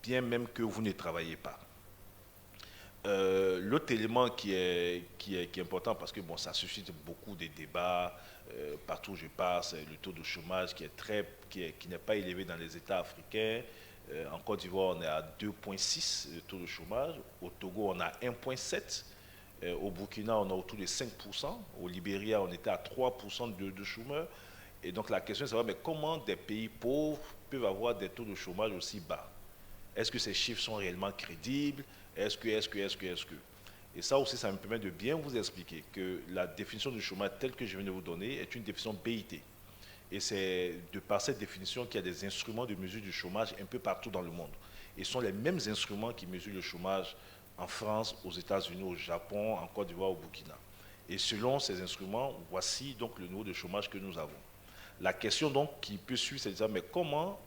bien même que vous ne travaillez pas. L'autre élément qui est important, parce que bon, ça suscite beaucoup de débats, partout où je passe, le taux de chômage qui n'est pas élevé dans les États africains. En Côte d'Ivoire, on est à 2,6 le taux de chômage. Au Togo, on a 1,7. Au Burkina, on est autour de 5%. Au Libéria, on était à 3% de chômeurs. Et donc la question est de savoir, mais comment des pays pauvres peuvent avoir des taux de chômage aussi bas? Est-ce que ces chiffres sont réellement crédibles? Est-ce que? Et ça aussi, ça me permet de bien vous expliquer que la définition du chômage telle que je viens de vous donner est une définition BIT. Et c'est de par cette définition qu'il y a des instruments de mesure du chômage un peu partout dans le monde. Et ce sont les mêmes instruments qui mesurent le chômage en France, aux États-Unis, au Japon, en Côte d'Ivoire, au Burkina. Et selon ces instruments, voici donc le niveau de chômage que nous avons. La question donc qui peut suivre, c'est de dire, mais comment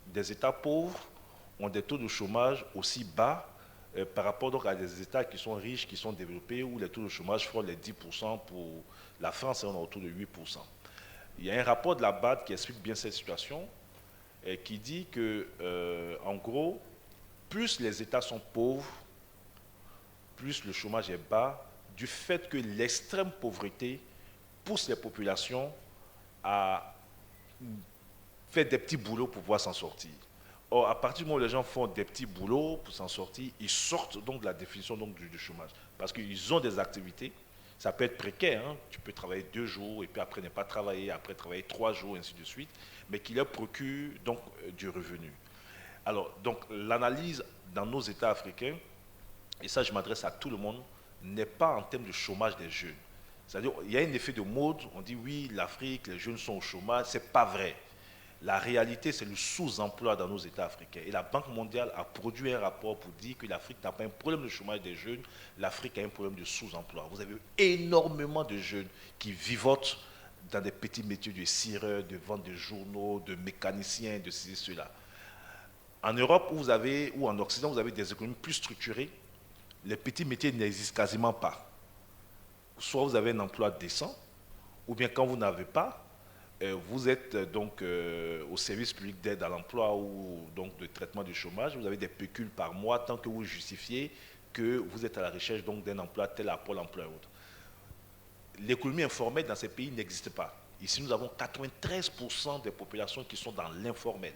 des États pauvres ont des taux de chômage aussi bas par rapport donc à des États qui sont riches, qui sont développés, où les taux de chômage frôlent les 10%, pour la France, on est autour de 8%. Il y a un rapport de la BAD qui explique bien cette situation, et qui dit que, en gros, plus les États sont pauvres, plus le chômage est bas, du fait que l'extrême pauvreté pousse les populations à faire des petits boulots pour pouvoir s'en sortir. Or, à partir du moment où les gens font des petits boulots pour s'en sortir, ils sortent donc de la définition donc du chômage. Parce qu'ils ont des activités, ça peut être précaire, hein. Tu peux travailler 2 jours et puis après ne pas travailler, après travailler 3 jours, ainsi de suite, mais qui leur procure donc du revenu. Alors, donc l'analyse dans nos États africains, et ça je m'adresse à tout le monde, n'est pas en termes de chômage des jeunes. C'est-à-dire, il y a un effet de mode, on dit oui, l'Afrique, les jeunes sont au chômage, ce n'est pas vrai. La réalité, c'est le sous-emploi dans nos États africains. Et la Banque mondiale a produit un rapport pour dire que l'Afrique n'a pas un problème de chômage des jeunes, l'Afrique a un problème de sous-emploi. Vous avez énormément de jeunes qui vivotent dans des petits métiers de cireur, de vente de journaux, de mécaniciens, de ceci, cela. En Europe, ou en Occident, vous avez des économies plus structurées, les petits métiers n'existent quasiment pas. Soit vous avez un emploi décent, ou bien quand vous n'avez pas, vous êtes donc au service public d'aide à l'emploi ou donc de traitement du chômage, vous avez des pécules par mois tant que vous justifiez que vous êtes à la recherche donc d'un emploi tel à Pôle emploi et autres. L'économie informelle dans ces pays n'existe pas. Ici, nous avons 93% des populations qui sont dans l'informel.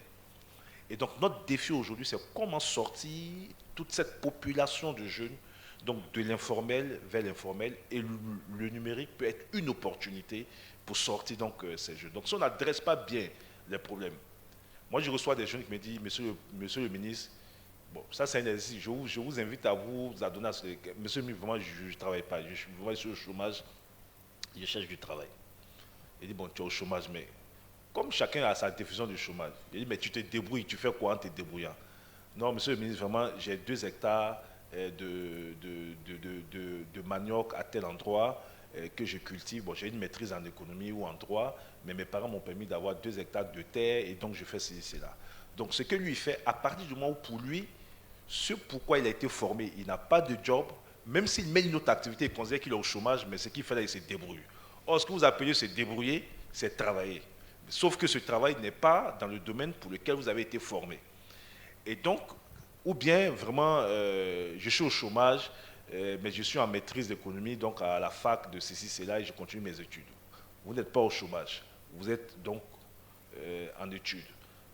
Et donc, notre défi aujourd'hui, c'est comment sortir toute cette population de jeunes, donc de l'informel vers l'informel, et le numérique peut être une opportunité pour sortir donc ces jeunes. Donc, si on n'adresse pas bien les problèmes, moi, je reçois des jeunes qui me disent, monsieur le ministre, bon, ça c'est un exercice, je vous invite à vous adonner à ce... Monsieur le ministre, vraiment, je ne travaille pas, je suis vraiment sur le chômage, je cherche du travail. Il dit, bon, tu es au chômage, mais comme chacun a sa définition du chômage, il dit, mais tu te débrouilles, tu fais quoi en te débrouillant? Non, monsieur le ministre, vraiment, j'ai 2 hectares de manioc à tel endroit que je cultive. Bon, j'ai une maîtrise en économie ou en droit, mais mes parents m'ont permis d'avoir 2 hectares de terre et donc je fais ceci, cela. Donc ce que lui fait, à partir du moment où pour lui, ce pourquoi il a été formé, il n'a pas de job, même s'il met une autre activité, il considère qu'il est au chômage, mais ce qu'il fait là, il se débrouille. Or, ce que vous appelez se débrouiller, c'est travailler. Sauf que ce travail n'est pas dans le domaine pour lequel vous avez été formé. Et donc, ou bien vraiment, je suis au chômage, mais je suis en maîtrise d'économie, donc à la fac de ceci, cela, et je continue mes études. Vous n'êtes pas au chômage, vous êtes donc en études.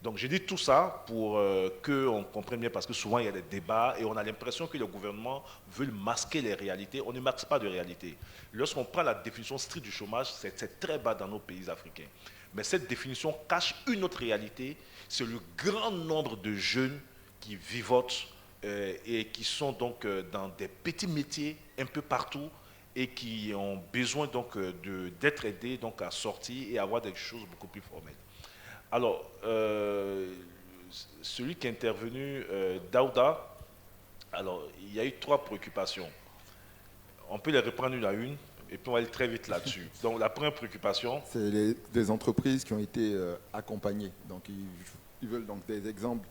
Donc je dis tout ça pour qu'on comprenne bien, parce que souvent il y a des débats et on a l'impression que le gouvernement veut masquer les réalités. On ne masque pas de réalité. Lorsqu'on prend la définition stricte du chômage, c'est très bas dans nos pays africains. Mais cette définition cache une autre réalité, c'est le grand nombre de jeunes qui vivotent et qui sont donc dans des petits métiers un peu partout et qui ont besoin donc d'être aidés donc à sortir et avoir des choses beaucoup plus formelles. Alors, celui qui est intervenu, Daouda, alors il y a eu 3 préoccupations. On peut les reprendre une à une et puis on va aller très vite là-dessus. Donc la première préoccupation... C'est des entreprises qui ont été accompagnées. Donc ils veulent donc des exemples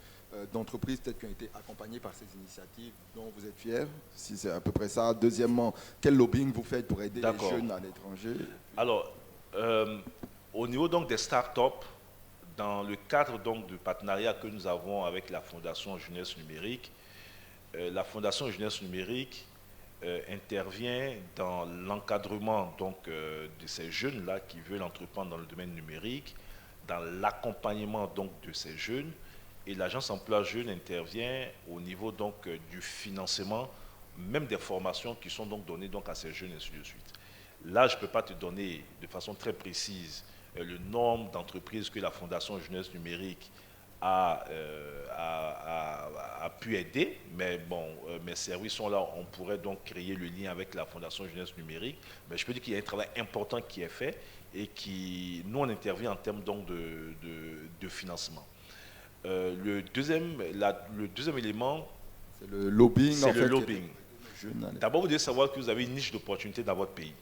d'entreprises peut-être qui ont été accompagnées par ces initiatives dont vous êtes fiers, si c'est à peu près ça. Deuxièmement, quel lobbying vous faites pour aider les jeunes à l'étranger? Alors, au niveau donc des start-up, dans le cadre donc du partenariat que nous avons avec la Fondation Jeunesse Numérique, la Fondation Jeunesse Numérique intervient dans l'encadrement donc de ces jeunes-là qui veulent entreprendre dans le domaine numérique, dans l'accompagnement donc de ces jeunes, et l'agence emploi jeune intervient au niveau donc du financement, même des formations qui sont donc données donc à ces jeunes et ainsi de suite. Là, je ne peux pas te donner de façon très précise le nombre d'entreprises que la Fondation Jeunesse Numérique a pu aider, mais bon, mes services sont là, on pourrait donc créer le lien avec la Fondation Jeunesse Numérique, mais je peux dire qu'il y a un travail important qui est fait et qui, nous, on intervient en termes donc de financement. Le deuxième élément, c'est le lobbying. C'est le lobbying. D'abord, vous devez savoir que vous avez une niche d'opportunité dans votre pays.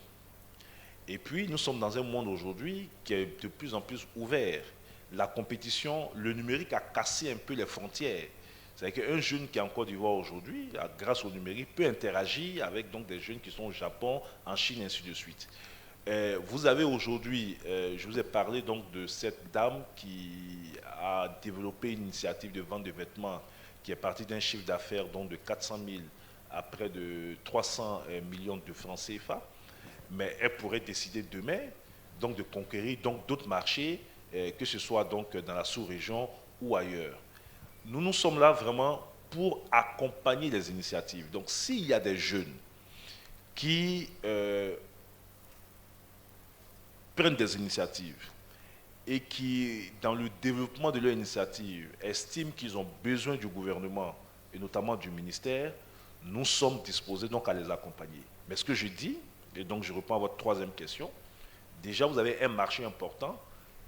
Et puis, nous sommes dans un monde aujourd'hui qui est de plus en plus ouvert. La compétition, le numérique a cassé un peu les frontières. C'est-à-dire qu'un jeune qui est en Côte d'Ivoire aujourd'hui, grâce au numérique, peut interagir avec donc, des jeunes qui sont au Japon, en Chine, et ainsi de suite. Vous avez aujourd'hui, je vous ai parlé donc de cette dame qui a développé une initiative de vente de vêtements qui est partie d'un chiffre d'affaires donc de 400 000 à près de 300 millions de francs CFA. Mais elle pourrait décider demain donc, de conquérir d'autres marchés, que ce soit donc, dans la sous-région ou ailleurs. Nous sommes là vraiment pour accompagner les initiatives. Donc s'il y a des jeunes qui prennent des initiatives et qui, dans le développement de leur initiative, estiment qu'ils ont besoin du gouvernement et notamment du ministère, nous sommes disposés donc à les accompagner. Mais ce que je dis, et donc je reprends à votre troisième question, déjà vous avez un marché important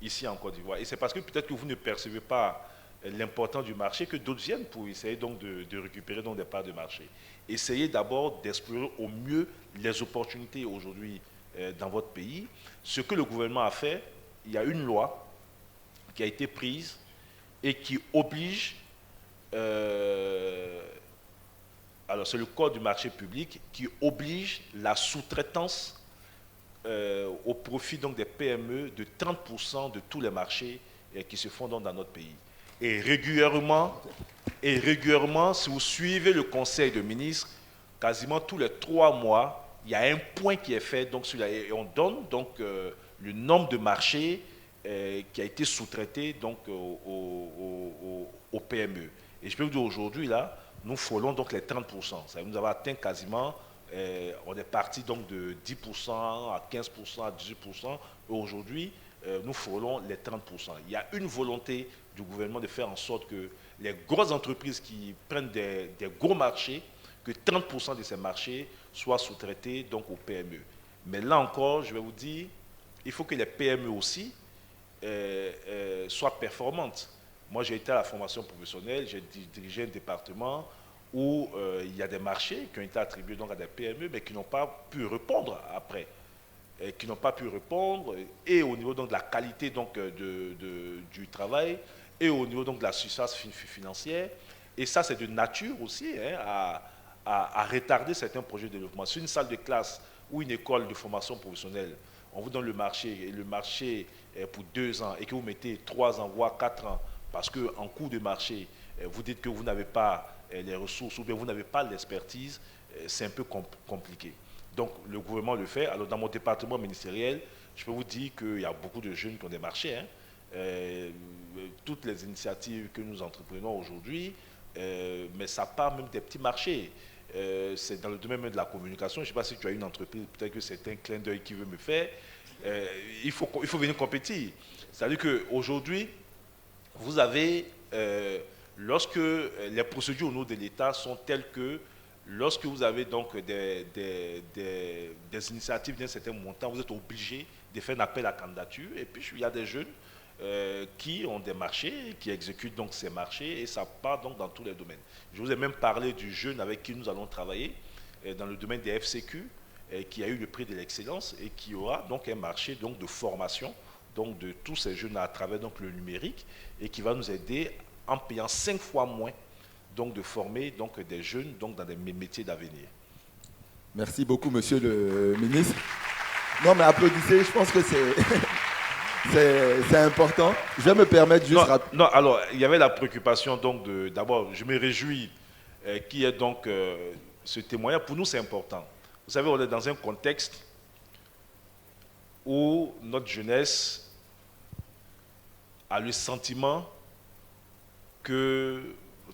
ici en Côte d'Ivoire. Et c'est parce que peut-être que vous ne percevez pas l'importance du marché que d'autres viennent pour essayer donc de récupérer donc des parts de marché. Essayez d'abord d'explorer au mieux les opportunités aujourd'hui dans votre pays. Ce que le gouvernement a fait, il y a une loi qui a été prise et qui oblige, alors c'est le code du marché public qui oblige la sous-traitance au profit donc des PME de 30% de tous les marchés qui se font donc dans notre pays. Et régulièrement, si vous suivez le conseil de ministres, quasiment tous les 3 mois, il y a un point qui est fait, donc et on donne donc le nombre de marchés qui a été sous-traité donc aux PME. Et je peux vous dire aujourd'hui là, nous frôlons donc les 30%. Ça nous avons atteint quasiment, on est parti donc de 10% à 15% à 18%. Et aujourd'hui, nous frôlons les 30%. Il y a une volonté du gouvernement de faire en sorte que les grosses entreprises qui prennent des gros marchés, que 30% de ces marchés soient sous-traités donc aux PME. Mais là encore, je vais vous dire, il faut que les PME aussi soient performantes. Moi, j'ai été à la formation professionnelle, j'ai dirigé un département où il y a des marchés qui ont été attribués donc à des PME, mais qui n'ont pas pu répondre après. Qui n'ont pas pu répondre, et au niveau donc, de la qualité donc, du travail, et au niveau donc, de la substance financière. Et ça, c'est de nature aussi à retarder certains projets de développement. C'est une salle de classe ou une école de formation professionnelle. On vous donne le marché, et le marché est pour 2 ans, et que vous mettez 3 ans, voire 4 ans, parce qu'en cours de marché, vous dites que vous n'avez pas les ressources, ou bien vous n'avez pas l'expertise, c'est un peu compliqué. Donc le gouvernement le fait. Alors dans mon département ministériel, je peux vous dire qu'il y a beaucoup de jeunes qui ont des marchés. Toutes les initiatives que nous entreprenons aujourd'hui, mais ça part même des petits marchés. C'est dans le domaine de la communication. Je ne sais pas si tu as une entreprise, peut-être que c'est un clin d'œil qui veut me faire. Il faut venir compétir. C'est-à-dire qu'aujourd'hui, vous avez, lorsque les procédures au niveau de l'État sont telles que lorsque vous avez donc des initiatives d'un certain montant, vous êtes obligé de faire un appel à candidature. Et puis, il y a des jeunes qui ont des marchés, qui exécutent donc ces marchés, et ça part donc dans tous les domaines. Je vous ai même parlé du jeune avec qui nous allons travailler dans le domaine des FCQ, qui a eu le prix de l'excellence et qui aura donc un marché donc de formation donc de tous ces jeunes à travers donc le numérique, et qui va nous aider en payant 5 fois moins donc de former donc des jeunes donc dans des métiers d'avenir. Merci beaucoup, monsieur le ministre. Non, mais applaudissez, je pense que c'est important. Je vais me permettre juste... Non, alors, il y avait la préoccupation donc d'abord, je me réjouis qu'il y ait donc ce témoignage. Pour nous, c'est important. Vous savez, on est dans un contexte où notre jeunesse a le sentiment que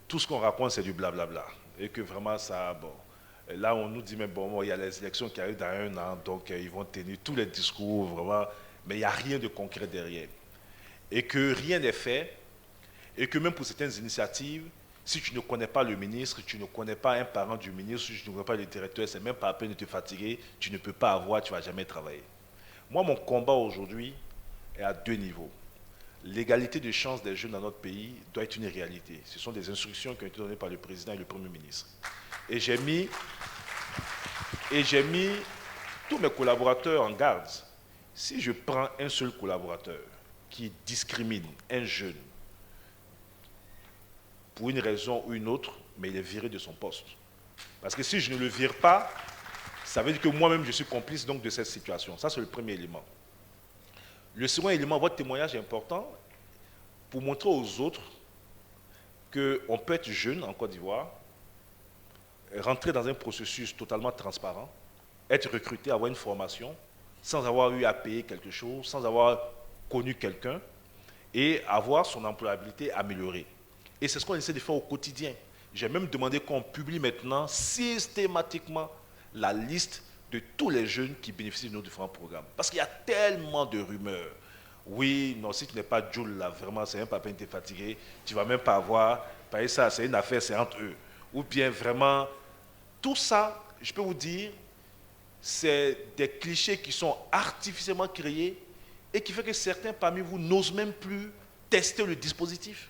tout ce qu'on raconte, c'est du blablabla. Et que vraiment, ça, bon, là, on nous dit, mais bon, il y a les élections qui arrivent dans 1 an, donc ils vont tenir tous les discours, vraiment, mais il n'y a rien de concret derrière. Et que rien n'est fait, et que même pour certaines initiatives, si tu ne connais pas le ministre, tu ne connais pas un parent du ministre, si tu ne connais pas le directeur, c'est même pas la peine de te fatiguer, tu ne peux pas avoir, tu ne vas jamais travailler. Moi, mon combat aujourd'hui est à 2 niveaux. L'égalité de chances des jeunes dans notre pays doit être une réalité. Ce sont des instructions qui ont été données par le président et le Premier ministre. Et j'ai mis tous mes collaborateurs en garde Si je prends un seul collaborateur qui discrimine un jeune pour une raison ou une autre, mais il est viré de son poste. Parce que si je ne le vire pas, ça veut dire que moi-même je suis complice donc de cette situation. Ça, c'est le premier élément. Le second élément, votre témoignage est important pour montrer aux autres qu'on peut être jeune en Côte d'Ivoire, rentrer dans un processus totalement transparent, être recruté, avoir une formation, sans avoir eu à payer quelque chose, sans avoir connu quelqu'un, et avoir son employabilité améliorée. Et c'est ce qu'on essaie de faire au quotidien. J'ai même demandé qu'on publie maintenant systématiquement la liste de tous les jeunes qui bénéficient de nos différents programmes. Parce qu'il y a tellement de rumeurs. Oui, non, si tu n'es pas Joule, là, vraiment, c'est un papa qui est fatigué, tu ne vas même pas avoir, parce que ça, c'est une affaire, c'est entre eux. Ou bien vraiment, tout ça, je peux vous dire, c'est des clichés qui sont artificiellement créés et qui fait que certains parmi vous n'osent même plus tester le dispositif.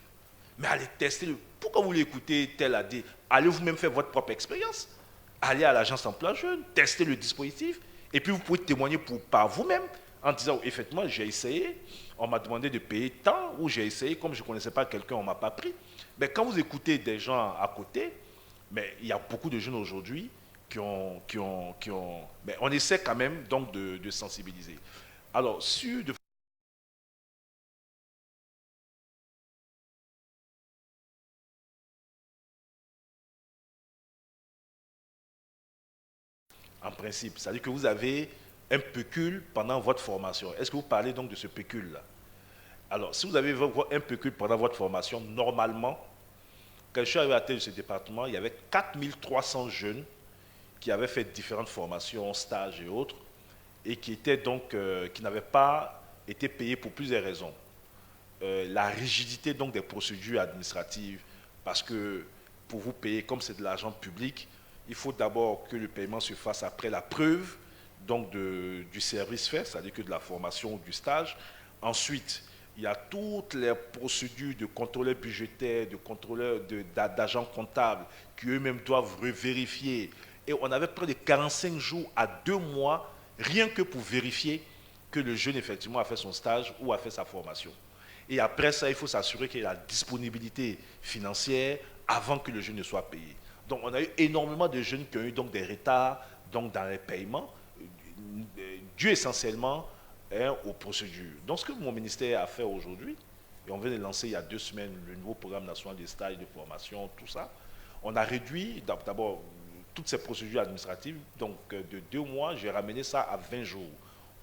Mais allez tester le... Pourquoi vous l'écoutez tel a dit? Allez vous-même faire votre propre expérience. Allez à l'agence emploi jeune, testez le dispositif, et puis vous pouvez témoigner par vous-même en disant, effectivement, j'ai essayé, on m'a demandé de payer tant, ou j'ai essayé, comme je ne connaissais pas quelqu'un, on ne m'a pas pris. Mais quand vous écoutez des gens à côté, mais il y a beaucoup de jeunes aujourd'hui qui ont... Mais on essaie quand même donc de sensibiliser. Alors, en principe, c'est-à-dire que vous avez un pécule pendant votre formation. Est-ce que vous parlez donc de ce pécule-là? Alors, si vous avez un pécule pendant votre formation, normalement, quand je suis arrivé à la tête de ce département, il y avait 4300 jeunes qui avaient fait différentes formations, stages et autres, et qui étaient donc, qui n'avaient pas été payés pour plusieurs raisons. La rigidité donc des procédures administratives, parce que pour vous payer, comme c'est de l'argent public, il faut d'abord que le paiement se fasse après la preuve donc du service fait, c'est-à-dire que de la formation ou du stage. Ensuite, il y a toutes les procédures de contrôleurs budgétaires, de contrôleurs, d'agents comptables qui eux-mêmes doivent vérifier. Et on avait près de 45 jours à 2 mois, rien que pour vérifier que le jeune effectivement a fait son stage ou a fait sa formation. Et après ça, il faut s'assurer qu'il y ait la disponibilité financière avant que le jeune ne soit payé. Donc on a eu énormément de jeunes qui ont eu donc des retards donc dans les paiements, dû essentiellement aux procédures. Donc ce que mon ministère a fait aujourd'hui, et on vient de lancer il y a 2 semaines le nouveau programme national des stages de formation, tout ça, on a réduit d'abord toutes ces procédures administratives, donc de 2 mois, j'ai ramené ça à 20 jours.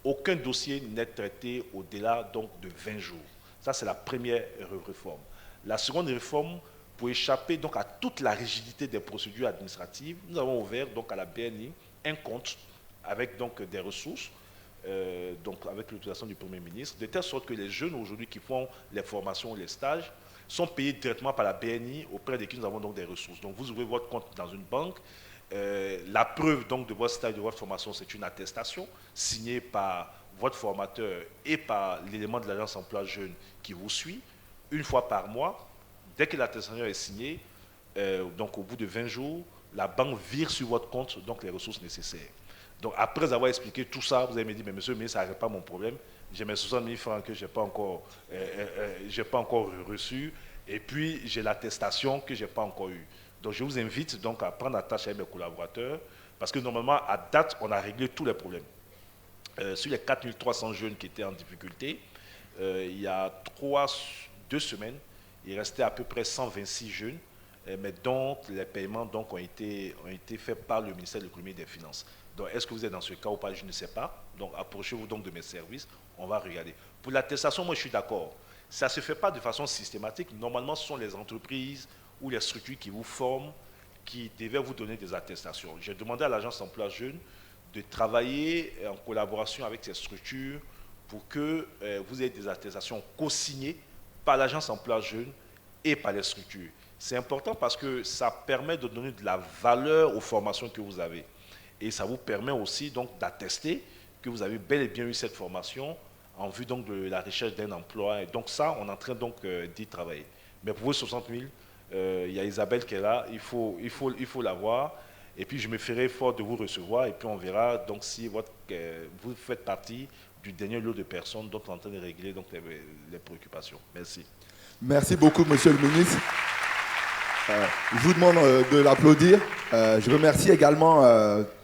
Aucun dossier n'est traité au-delà donc de 20 jours. Ça, c'est la première réforme. La seconde réforme, pour échapper donc à toute la rigidité des procédures administratives, nous avons ouvert donc à la BNI un compte avec donc des ressources, donc avec l'autorisation du Premier ministre, de telle sorte que les jeunes aujourd'hui qui font les formations et les stages sont payés directement par la BNI auprès de qui nous avons donc des ressources. Donc vous ouvrez votre compte dans une banque, la preuve donc de votre stage, de votre formation, c'est une attestation signée par votre formateur et par l'élément de l'agence emploi jeune qui vous suit, une fois par mois. Dès que l'attestation est signée, donc au bout de 20 jours, la banque vire sur votre compte donc les ressources nécessaires. Donc après avoir expliqué tout ça, vous allez me dire, mais monsieur le ministre, ça n'arrête pas mon problème. J'ai mes 60 000 francs que je n'ai pas encore reçu, et puis j'ai l'attestation que je n'ai pas encore eue. Donc je vous invite donc à prendre attache avec mes collaborateurs, parce que normalement, à date, on a réglé tous les problèmes. Sur les 4300 jeunes qui étaient en difficulté, il y a 2 semaines, il restait à peu près 126 jeunes, mais dont les paiements donc, ont été faits par le ministère de l'Économie et des Finances. Donc, est-ce que vous êtes dans ce cas ou pas? Je ne sais pas. Donc, approchez-vous donc de mes services. On va regarder. Pour l'attestation, moi, je suis d'accord. Ça ne se fait pas de façon systématique. Normalement, ce sont les entreprises ou les structures qui vous forment qui devaient vous donner des attestations. J'ai demandé à l'agence emploi jeune de travailler en collaboration avec ces structures pour que vous ayez des attestations co-signées par l'agence emploi jeune et par les structures. C'est important parce que ça permet de donner de la valeur aux formations que vous avez. Et ça vous permet aussi donc d'attester que vous avez bel et bien eu cette formation en vue donc de la recherche d'un emploi. Et donc ça, on est en train donc d'y travailler. Mais pour vous, 60 000, il y a Isabelle qui est là, il faut la voir. Et puis je me ferai fort de vous recevoir et puis on verra donc si vous faites partie du dernier lot de personnes dont on est en train de régler donc, les préoccupations. Merci. Merci beaucoup, Monsieur le ministre. Je vous demande de l'applaudir. Je remercie également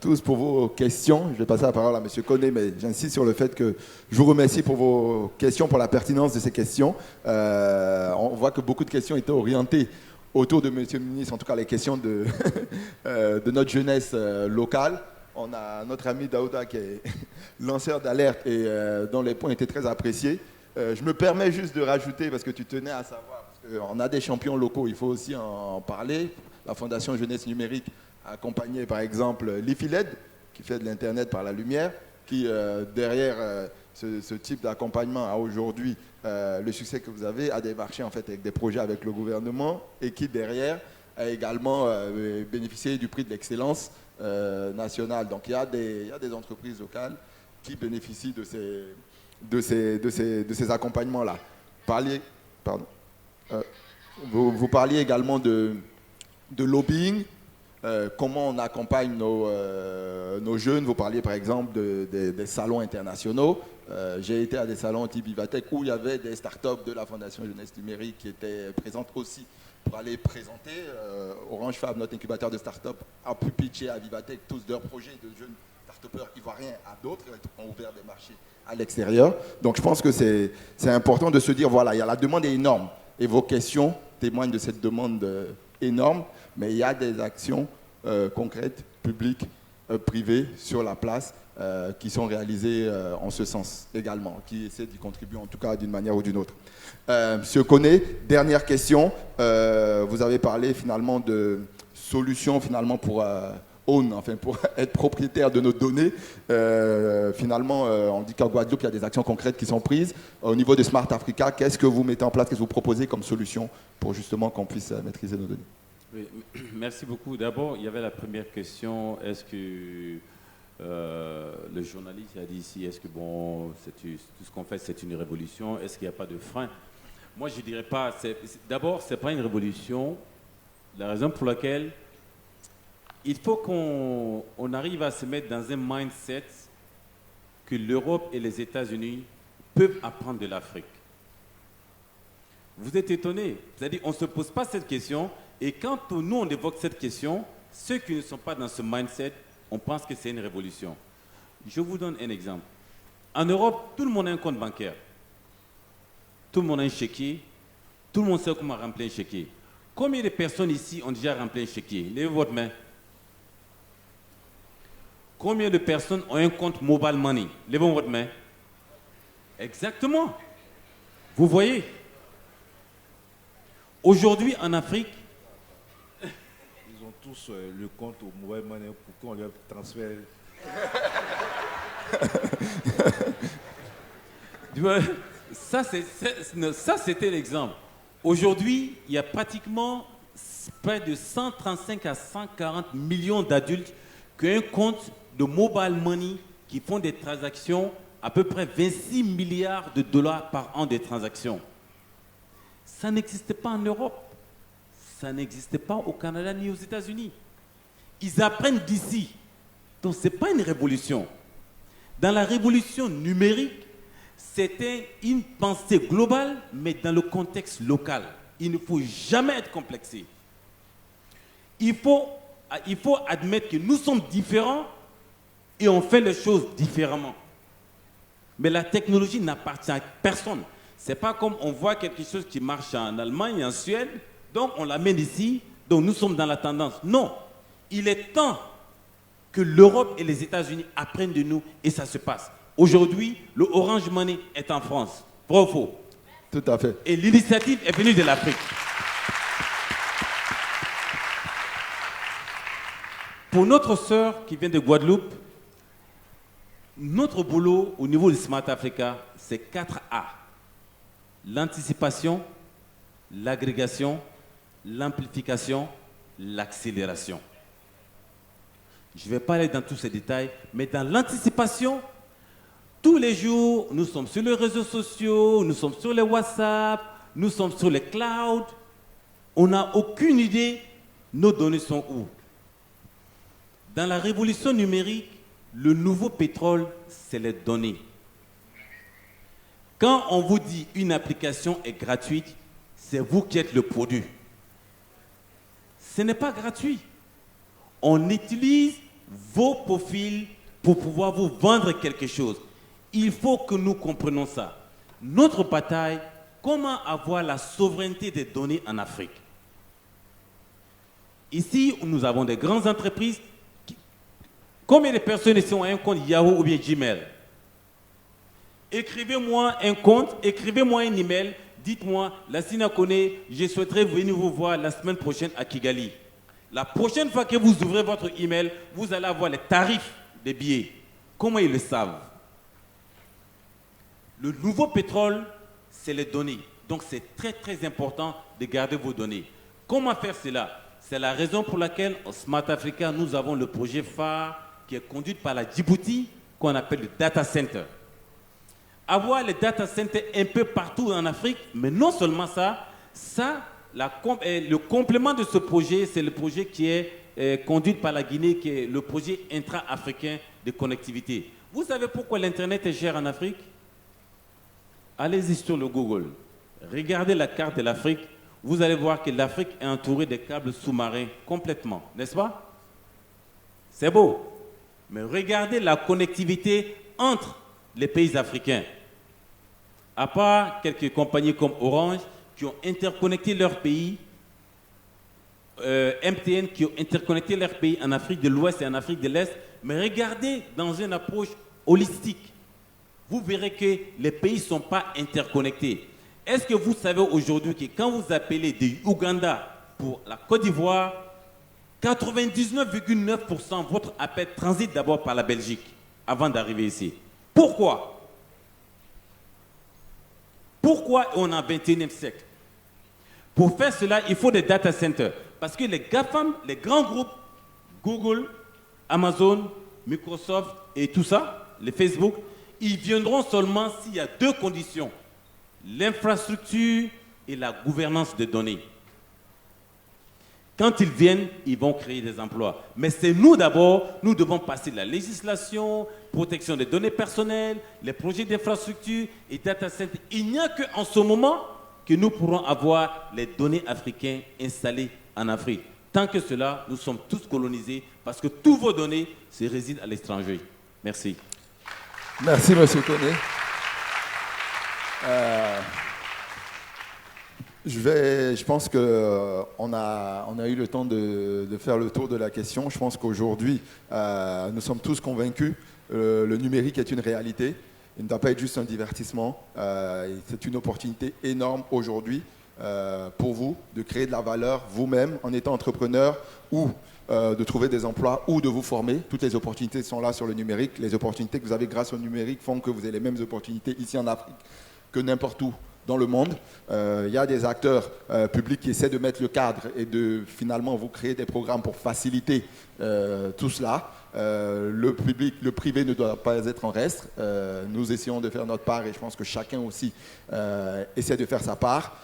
tous pour vos questions. Je vais passer la parole à M. Koné, mais j'insiste sur le fait que je vous remercie pour vos questions, pour la pertinence de ces questions. On voit que beaucoup de questions étaient orientées autour de M. le ministre, en tout cas les questions de, de notre jeunesse locale. On a notre ami Daouda qui est lanceur d'alerte et dont les points étaient très appréciés. Je me permets juste de rajouter, parce que tu tenais à savoir, on a des champions locaux, il faut aussi en parler. La Fondation Jeunesse Numérique a accompagné par exemple l'IFILED, qui fait de l'Internet par la lumière, qui derrière ce type d'accompagnement a aujourd'hui le succès que vous avez, a démarché en fait avec des projets avec le gouvernement et qui derrière a également bénéficié du prix de l'excellence nationale. Donc il y a des entreprises locales qui bénéficient de ces accompagnements-là. Vous parliez également de lobbying, comment on accompagne nos jeunes. Vous parliez par exemple des salons internationaux. J'ai été à des salons type Vivatech où il y avait des startups de la Fondation Jeunesse Numérique qui étaient présentes aussi pour aller présenter. Orange Fab, notre incubateur de startups, a pu pitcher à Vivatech tous leurs projets de jeunes start-upers ivoiriens à d'autres. Ils ont ouvert des marchés à l'extérieur. Donc je pense que c'est important de se dire, voilà, la demande est énorme. Et vos questions témoignent de cette demande énorme, mais il y a des actions concrètes, publiques, privées, sur la place, qui sont réalisées en ce sens également, qui essaient d'y contribuer en tout cas d'une manière ou d'une autre. Monsieur Koné, dernière question. Vous avez parlé finalement de solutions finalement pour pour être propriétaire de nos données. Finalement, on dit qu'en Guadeloupe, il y a des actions concrètes qui sont prises. Au niveau de Smart Africa, qu'est-ce que vous mettez en place, qu'est-ce que vous proposez comme solution pour justement qu'on puisse maîtriser nos données? Oui, merci beaucoup. D'abord, il y avait la première question. Est-ce que le journaliste a dit ici, est-ce que bon, tout ce qu'on fait, c'est une révolution? Est-ce qu'il n'y a pas de frein? Moi, je ne dirais pas. D'abord, ce n'est pas une révolution. La raison pour laquelle il faut qu'on arrive à se mettre dans un mindset que l'Europe et les États-Unis peuvent apprendre de l'Afrique. Vous êtes étonnés. C'est-à-dire qu'on ne se pose pas cette question. Et quand nous, on évoque cette question, ceux qui ne sont pas dans ce mindset, on pense que c'est une révolution. Je vous donne un exemple. En Europe, tout le monde a un compte bancaire. Tout le monde a un chéquier. Tout le monde sait comment remplir un chéquier. Combien de personnes ici ont déjà rempli un chéquier? Levez votre main. Combien de personnes ont un compte mobile money? Levez votre main. Exactement. Vous voyez? Aujourd'hui, en Afrique, ils ont tous le compte au mobile money pour qu'on leur transfère. Ça, c'était l'exemple. Aujourd'hui, il y a pratiquement près de 135 à 140 millions d'adultes qui ont un compte de mobile money qui font des transactions, à peu près 26 milliards de dollars par an de transactions. Ça n'existait pas en Europe. Ça n'existait pas au Canada ni aux États-Unis. Ils apprennent d'ici. Donc, ce n'est pas une révolution. Dans la révolution numérique, c'était une pensée globale, mais dans le contexte local. Il ne faut jamais être complexé. Il faut admettre que nous sommes différents et on fait les choses différemment. Mais la technologie n'appartient à personne. Ce n'est pas comme on voit quelque chose qui marche en Allemagne, en Suède, donc on l'amène ici, donc nous sommes dans la tendance. Non, il est temps que l'Europe et les États-Unis apprennent de nous et ça se passe. Aujourd'hui, le Orange Money est en France. Vrai ou faux? Tout à fait. Et l'initiative est venue de l'Afrique. Pour notre sœur qui vient de Guadeloupe, notre boulot au niveau de Smart Africa, c'est 4 A. L'anticipation, l'agrégation, l'amplification, l'accélération. Je ne vais pas aller dans tous ces détails, mais dans l'anticipation, tous les jours, nous sommes sur les réseaux sociaux, nous sommes sur les WhatsApp, nous sommes sur les clouds. On n'a aucune idée nos données sont où. Dans la révolution numérique, le nouveau pétrole, c'est les données. Quand on vous dit une application est gratuite, c'est vous qui êtes le produit. Ce n'est pas gratuit. On utilise vos profils pour pouvoir vous vendre quelque chose. Il faut que nous comprenions ça. Notre bataille, comment avoir la souveraineté des données en Afrique? Ici, nous avons des grandes entreprises. Combien de personnes ici ont un compte Yahoo ou bien Gmail? Écrivez-moi un compte, écrivez-moi un email. Dites-moi, Lassina Kone, je souhaiterais venir vous voir la semaine prochaine à Kigali. La prochaine fois que vous ouvrez votre email, vous allez avoir les tarifs des billets. Comment ils le savent? Le nouveau pétrole, c'est les données. Donc c'est très très important de garder vos données. Comment faire cela? C'est la raison pour laquelle au Smart Africa, nous avons le projet phare qui est conduit par la Djibouti, qu'on appelle le Data Center. Avoir les data centers un peu partout en Afrique, mais non seulement ça, le complément de ce projet, c'est le projet qui est conduit par la Guinée, qui est le projet intra-africain de connectivité. Vous savez pourquoi l'Internet est cher en Afrique? Allez-y sur le Google, regardez la carte de l'Afrique, vous allez voir que l'Afrique est entourée de câbles sous-marins complètement, n'est-ce pas? C'est beau, mais regardez la connectivité entre les pays africains. À part quelques compagnies comme Orange qui ont interconnecté leur pays, MTN qui ont interconnecté leur pays en Afrique de l'Ouest et en Afrique de l'Est, mais regardez dans une approche holistique. Vous verrez que les pays ne sont pas interconnectés. Est-ce que vous savez aujourd'hui que quand vous appelez du Ouganda pour la Côte d'Ivoire, 99,9% de votre appel transite d'abord par la Belgique avant d'arriver ici? Pourquoi? Pourquoi on est au XXIe siècle? Pour faire cela, il faut des data centers. Parce que les GAFAM, les grands groupes, Google, Amazon, Microsoft et tout ça, les Facebook, ils viendront seulement s'il y a deux conditions. L'infrastructure et la gouvernance de données. Quand ils viennent, ils vont créer des emplois. Mais c'est nous d'abord, nous devons passer la législation, protection des données personnelles, les projets d'infrastructure et data center. Il n'y a qu'en ce moment que nous pourrons avoir les données africaines installées en Afrique. Tant que cela, nous sommes tous colonisés parce que tous vos données se résident à l'étranger. Merci. Merci, M. Kone. Je pense qu'on a eu le temps de faire le tour de la question. Je pense qu'aujourd'hui, nous sommes tous convaincus. Le numérique est une réalité. Il ne doit pas être juste un divertissement. C'est une opportunité énorme aujourd'hui pour vous de créer de la valeur vous-même en étant entrepreneur ou de trouver des emplois ou de vous former. Toutes les opportunités sont là sur le numérique. Les opportunités que vous avez grâce au numérique font que vous avez les mêmes opportunités ici en Afrique que n'importe où dans le monde. Il y a des acteurs publics qui essaient de mettre le cadre et de finalement vous créer des programmes pour faciliter tout cela. Le privé ne doit pas être en reste. Nous essayons de faire notre part et je pense que chacun aussi essaie de faire sa part.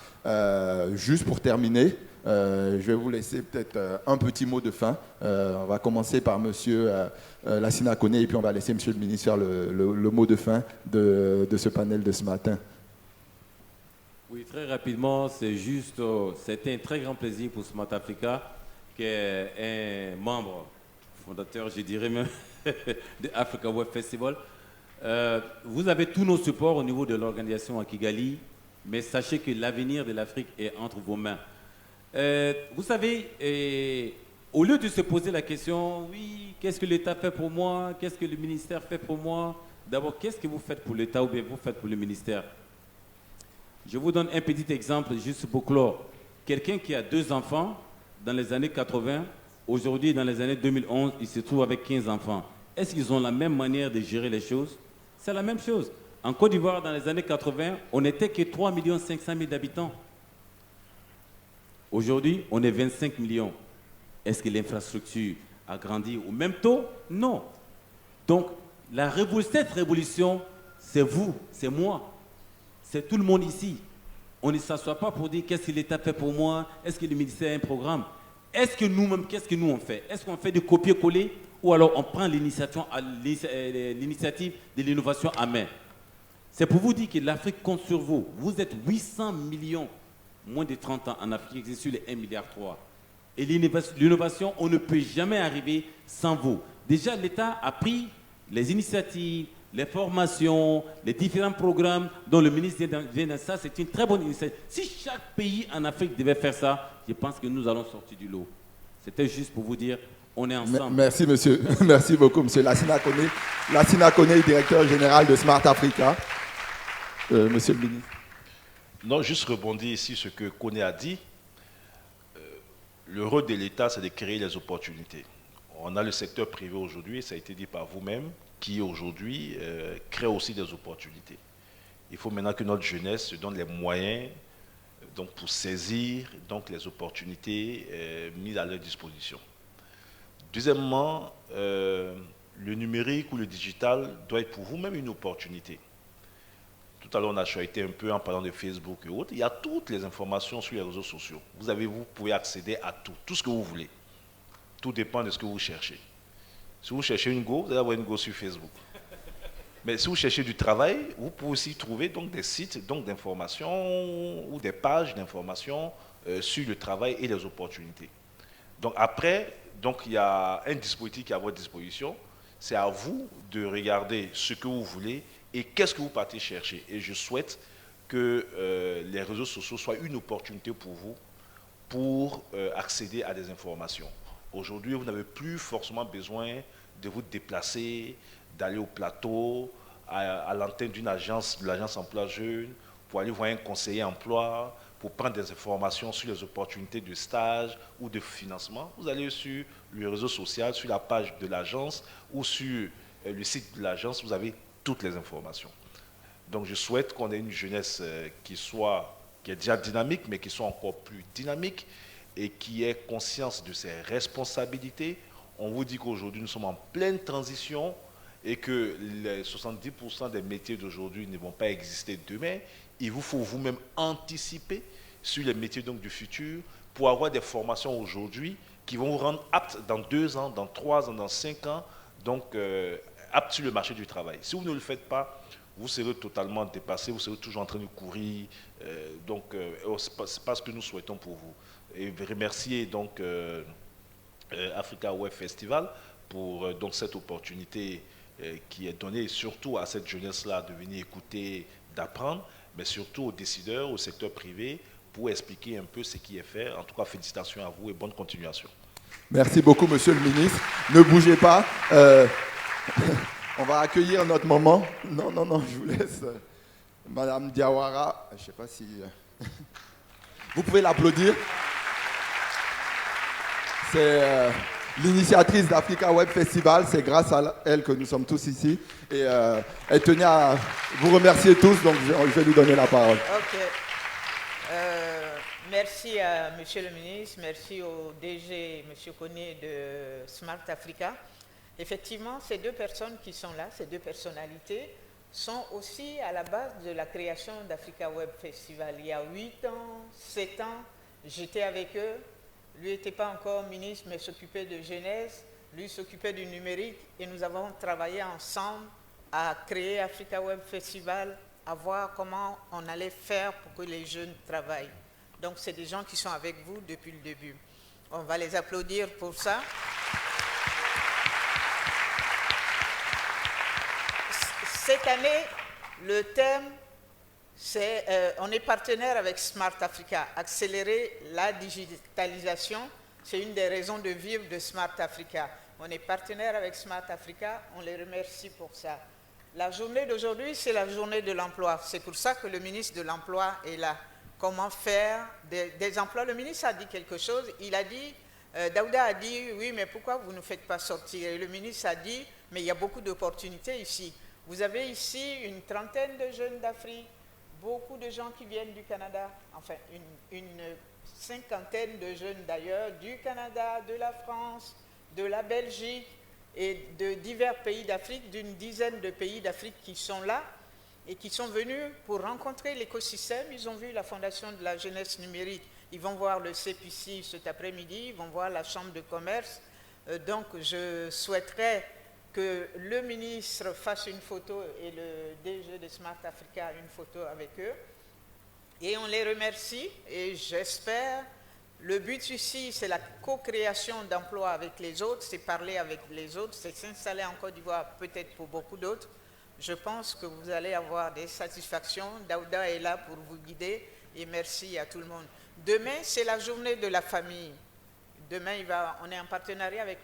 Juste pour terminer, je vais vous laisser peut-être un petit mot de fin. On va commencer par monsieur Lassina Kone et puis on va laisser monsieur le ministre faire le mot de fin de ce panel de ce matin. Oui, très rapidement, c'est juste, c'était un très grand plaisir pour Smart Africa, qui est un membre fondateur, je dirais même, de Africa Web Festival. Vous avez tous nos supports au niveau de l'organisation à Kigali, mais sachez que l'avenir de l'Afrique est entre vos mains. Vous savez, au lieu de se poser la question, oui, qu'est-ce que l'État fait pour moi? Qu'est-ce que le ministère fait pour moi? D'abord, qu'est-ce que vous faites pour l'État ou bien vous faites pour le ministère? Je vous donne un petit exemple juste pour clore. Quelqu'un qui a 2 enfants dans les années 80, aujourd'hui dans les années 2011, il se trouve avec 15 enfants. Est-ce qu'ils ont la même manière de gérer les choses? C'est la même chose. En Côte d'Ivoire, dans les années 80, on n'était que 3 500 000 d'habitants. Aujourd'hui, on est 25 millions. Est-ce que l'infrastructure a grandi au même taux? Non. Donc, cette révolution, c'est vous, c'est moi. C'est tout le monde ici. On ne s'assoit pas pour dire qu'est-ce que l'État fait pour moi, est-ce que le ministère a un programme. Est-ce que nous-mêmes, qu'est-ce que nous on fait? Est-ce qu'on fait du copier-coller ou alors on prend l'initiative de l'innovation à main? C'est pour vous dire que l'Afrique compte sur vous. Vous êtes 800 millions, moins de 30 ans en Afrique, existe sur les 1,3 milliard. Et l'innovation, on ne peut jamais arriver sans vous. Déjà, l'État a pris les initiatives, les formations, les différents programmes dont le ministre vient de ça. C'est une très bonne initiative. Si chaque pays en Afrique devait faire ça, je pense que nous allons sortir du lot. C'était juste pour vous dire, on est ensemble. Merci, monsieur. Merci beaucoup, monsieur Lassina Koné. Lassina Koné, directeur général de Smart Africa. Monsieur le ministre. Non, juste rebondir ici sur ce que Koné a dit. Le rôle de l'État, c'est de créer les opportunités. On a le secteur privé aujourd'hui, ça a été dit par vous-même, qui aujourd'hui crée aussi des opportunités. Il faut maintenant que notre jeunesse se donne les moyens donc, pour saisir donc, les opportunités mises à leur disposition. Deuxièmement, le numérique ou le digital doit être pour vous-même une opportunité. Tout à l'heure, on a choisi un peu en parlant de Facebook et autres. Il y a toutes les informations sur les réseaux sociaux. Vous pouvez accéder à tout ce que vous voulez. Tout dépend de ce que vous cherchez. Si vous cherchez une go, vous allez avoir une go sur Facebook. Mais si vous cherchez du travail, vous pouvez aussi trouver donc, des sites d'information ou des pages d'information sur le travail et les opportunités. Donc après, il y a un dispositif qui est à votre disposition. C'est à vous de regarder ce que vous voulez et qu'est-ce que vous partez chercher. Et je souhaite que les réseaux sociaux soient une opportunité pour vous pour accéder à des informations. Aujourd'hui, vous n'avez plus forcément besoin de vous déplacer, d'aller au plateau, à l'antenne de l'agence emploi jeune, pour aller voir un conseiller emploi, pour prendre des informations sur les opportunités de stage ou de financement. Vous allez sur le réseau social, sur la page de l'agence ou sur le site de l'agence, vous avez toutes les informations. Donc je souhaite qu'on ait une jeunesse qui est déjà dynamique, mais qui soit encore plus dynamique et qui ait conscience de ses responsabilités. On vous dit qu'aujourd'hui, nous sommes en pleine transition et que les 70% des métiers d'aujourd'hui ne vont pas exister demain. Il vous faut vous-même anticiper sur les métiers donc, du futur pour avoir des formations aujourd'hui qui vont vous rendre aptes dans 2 ans, dans 3 ans, dans 5 ans, donc aptes sur le marché du travail. Si vous ne le faites pas, vous serez totalement dépassé, vous serez toujours en train de courir. C'est pas ce que nous souhaitons pour vous. Et remercier donc Africa Web Festival pour donc cette opportunité qui est donnée surtout à cette jeunesse-là de venir écouter, d'apprendre, mais surtout aux décideurs, au secteur privé, pour expliquer un peu ce qui est fait. En tout cas, félicitations à vous et bonne continuation. Merci beaucoup, monsieur le ministre. Ne bougez pas. On va accueillir notre moment. Non, je vous laisse. Madame Diawara, je ne sais pas si... Vous pouvez l'applaudir. C'est l'initiatrice d'Africa Web Festival. C'est grâce à elle que nous sommes tous ici. Et elle tenait à vous remercier tous, donc je vais lui donner la parole. Ok. Merci à monsieur le ministre, merci au DG, monsieur Koné de Smart Africa. Effectivement, ces 2 personnes qui sont là, ces 2 personnalités, sont aussi à la base de la création d'Africa Web Festival. Il y a 8 ans, 7 ans, j'étais avec eux. Lui n'était pas encore ministre, mais s'occupait de jeunesse. Lui s'occupait du numérique. Et nous avons travaillé ensemble à créer Africa Web Festival, à voir comment on allait faire pour que les jeunes travaillent. Donc, c'est des gens qui sont avec vous depuis le début. On va les applaudir pour ça. Cette année, le thème, c'est on est partenaire avec Smart Africa. Accélérer la digitalisation, c'est une des raisons de vivre de Smart Africa. On est partenaire avec Smart Africa, on les remercie pour ça. La journée d'aujourd'hui, c'est la journée de l'emploi. C'est pour ça que le ministre de l'Emploi est là. Comment faire des emplois. Le ministre a dit quelque chose. Il a dit, Daouda a dit, oui, mais pourquoi vous ne faites pas sortir? Et le ministre a dit, mais il y a beaucoup d'opportunités ici. Vous avez ici une trentaine de jeunes d'Afrique, beaucoup de gens qui viennent du Canada, enfin une cinquantaine de jeunes d'ailleurs, du Canada, de la France, de la Belgique et de divers pays d'Afrique, d'une dizaine de pays d'Afrique qui sont là et qui sont venus pour rencontrer l'écosystème. Ils ont vu la Fondation de la jeunesse numérique, ils vont voir le CPC cet après-midi, ils vont voir la Chambre de commerce. Donc je souhaiterais que le ministre fasse une photo et le DG de Smart Africa une photo avec eux. Et on les remercie et j'espère, le but ici c'est la co-création d'emplois avec les autres, c'est parler avec les autres, c'est s'installer en Côte d'Ivoire peut-être pour beaucoup d'autres. Je pense que vous allez avoir des satisfactions. Daouda est là pour vous guider et merci à tout le monde. Demain, c'est la journée de la famille. Demain, on est en partenariat avec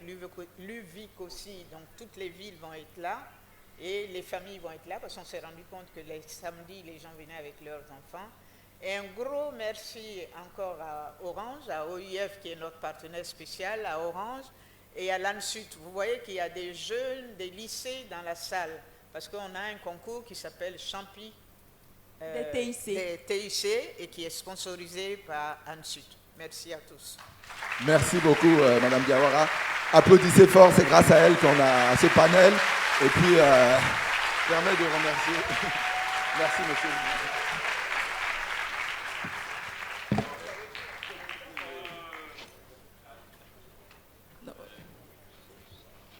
l'UVIC aussi, donc toutes les villes vont être là et les familles vont être là parce qu'on s'est rendu compte que les samedis, les gens venaient avec leurs enfants. Et un gros merci encore à Orange, à OIF qui est notre partenaire spécial, à Orange et à l'ANSUT. Vous voyez qu'il y a des jeunes, des lycées dans la salle parce qu'on a un concours qui s'appelle Champi des TIC et qui est sponsorisé par ANSUT. Merci à tous. Merci beaucoup, Madame Diawara. Applaudissez fort, c'est grâce à elle qu'on a ce panel. Et puis, permet de remercier. Merci, monsieur le ministre.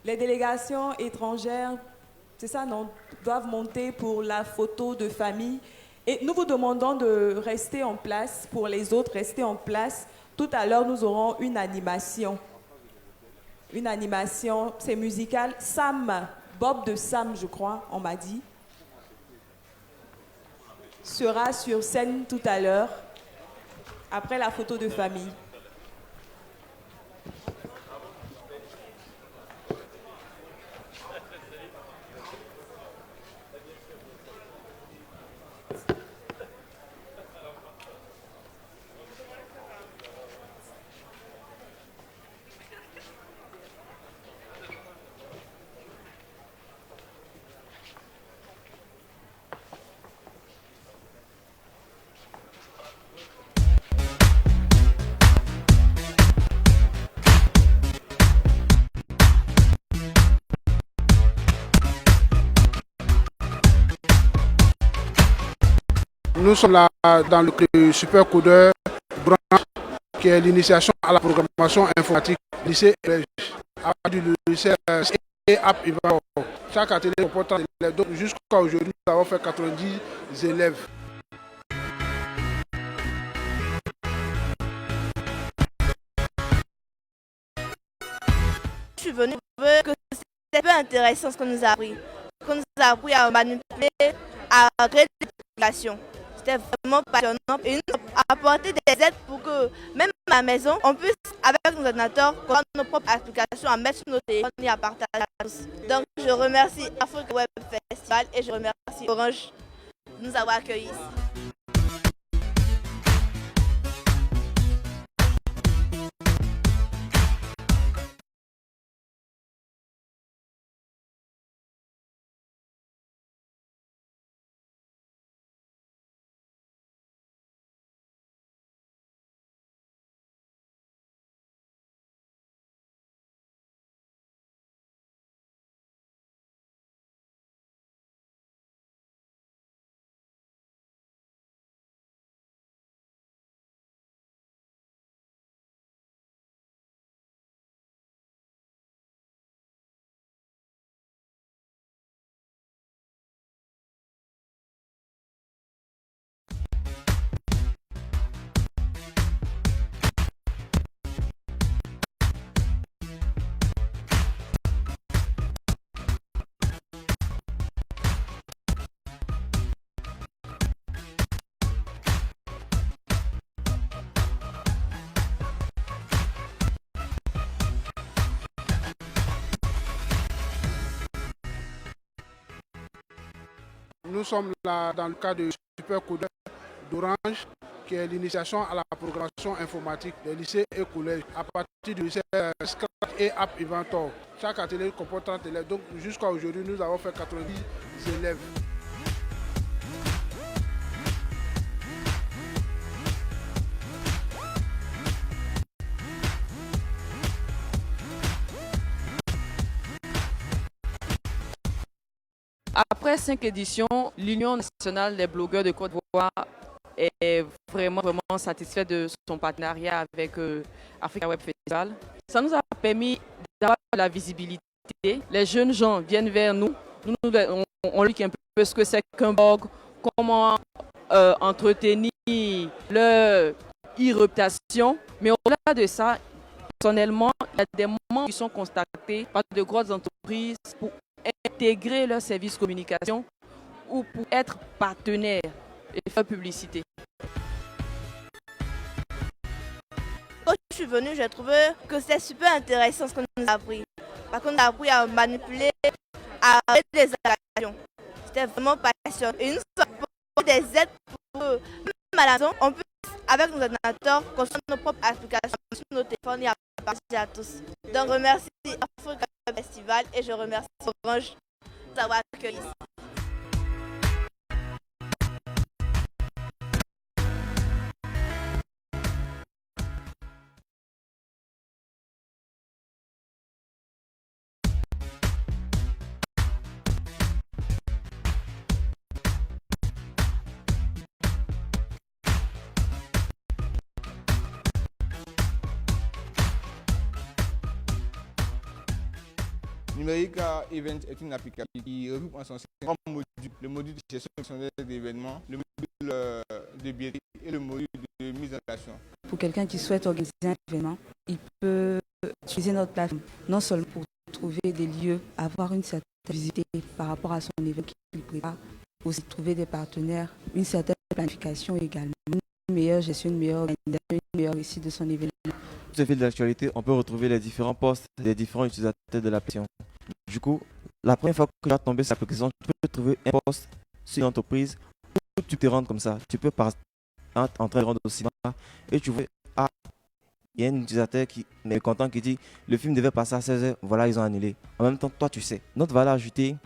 Les délégations étrangères, c'est ça, non, doivent monter pour la photo de famille. Et nous vous demandons de rester en place, pour les autres, rester en place. Tout à l'heure, nous aurons une animation. Une animation, c'est musical. Sam, Bob de Sam, je crois, on m'a dit, sera sur scène tout à l'heure, après la photo de famille. Nous sommes là dans le super codeur branche qui est l'initiation à la programmation informatique lycée du lycée et App Ivan. Chaque atelier comporte 30 élèves. Donc jusqu'à aujourd'hui, nous avons fait 90 élèves. Je suis venue pour que c'était peu intéressant ce qu'on nous a appris. Qu'on nous a appris à manipuler, à créer des applications. C'était vraiment passionnant et nous apporter des aides pour que même à la maison, on puisse, avec nos ordinateurs, prendre nos propres applications à mettre sur nos téléphones et à partager à tous. Donc je remercie Africa Web Festival et je remercie Orange de nous avoir accueillis. Nous sommes là dans le cadre du super codeur d'Orange, qui est l'initiation à la programmation informatique des lycées et collèges à partir du lycée Scratch et App Inventor. Chaque atelier comporte 30 élèves, donc jusqu'à aujourd'hui, nous avons fait 90 élèves. Après 5 éditions, l'Union nationale des blogueurs de Côte d'Ivoire est vraiment satisfaite de son partenariat avec Africa Web Festival. Ça nous a permis d'avoir de la visibilité Les jeunes gens viennent vers nous, on leur dit un peu ce que c'est qu'un blog, comment entretenir leur e-réputation. Mais au-delà de ça, personnellement, il y a des moments qui sont constatés par de grosses entreprises pour intégrer leur service communication ou pour être partenaire et faire publicité. Quand je suis venue, j'ai trouvé que c'était super intéressant ce qu'on nous a appris. Parce qu'on a appris à manipuler, à faire des actions. C'était vraiment passionnant. Et nous avons des aides pour eux. Même à la maison, on peut, avec nos ordinateurs, construire nos propres applications sur nos téléphones et à partager à tous. Donc, je remercie Africa Festival et je remercie Orange de nous avoir accueillis. Numerica Event est une application qui regroupe en son sein trois modules. Le module de gestion d'événements, le module de billetterie et le module de mise en relation. Pour quelqu'un qui souhaite organiser un événement, il peut utiliser notre plateforme, non seulement pour trouver des lieux, avoir une certaine visibilité par rapport à son événement qu'il prépare, aussi trouver des partenaires, une certaine planification également, une meilleure gestion, une meilleure organisation, une meilleure réussite de son événement. Sur le fil de l'actualité, on peut retrouver les différents postes des différents utilisateurs de l'application. Du coup, la première fois que tu vas tomber sur l'application, tu peux trouver un poste sur une entreprise où tu te rends comme ça. Tu peux par exemple en train de rendre au cinéma et tu vois, ah, il y a un utilisateur qui est content qui dit le film devait passer à 16h, voilà, ils ont annulé. En même temps, toi, tu sais. Notre valeur ajoutée,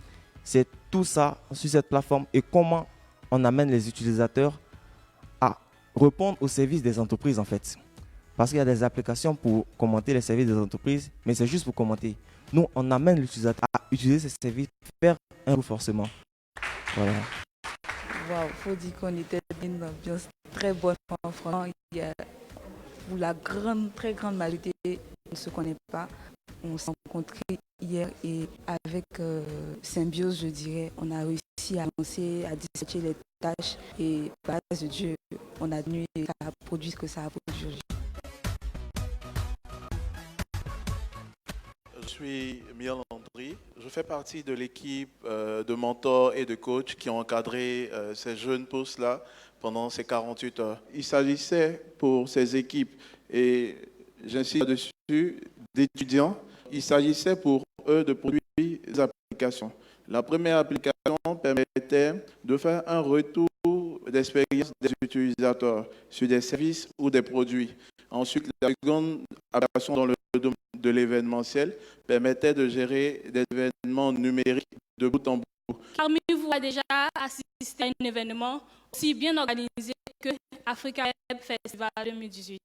c'est tout ça sur cette plateforme et comment on amène les utilisateurs à répondre aux services des entreprises en fait. Parce qu'il y a des applications pour commenter les services des entreprises, mais c'est juste pour commenter. Nous, on amène l'utilisateur à utiliser ces services, faire un coup forcément. Voilà. Waouh, il faut dire qu'on était dans une ambiance très bonne. Franchement, il y a, pour la très grande majorité, on ne se connaît pas. On s'est rencontrés hier et avec Symbiose, je dirais, on a réussi à lancer, à dispatcher les tâches et grâce à Dieu, on a tenu et ça a produit ce que ça a produit. Je suis Miel Landry. Je fais partie de l'équipe de mentors et de coachs qui ont encadré ces jeunes pousses-là pendant ces 48 heures. Il s'agissait pour ces équipes, et j'insiste dessus, d'étudiants, il s'agissait pour eux de produire des applications. La première application permettait de faire un retour d'expérience des utilisateurs sur des services ou des produits. Ensuite, la seconde application dans le domaine de l'événementiel permettait de gérer des événements numériques de bout en bout. Parmi vous a déjà assisté à un événement aussi bien organisé que Africa Web Festival 2018.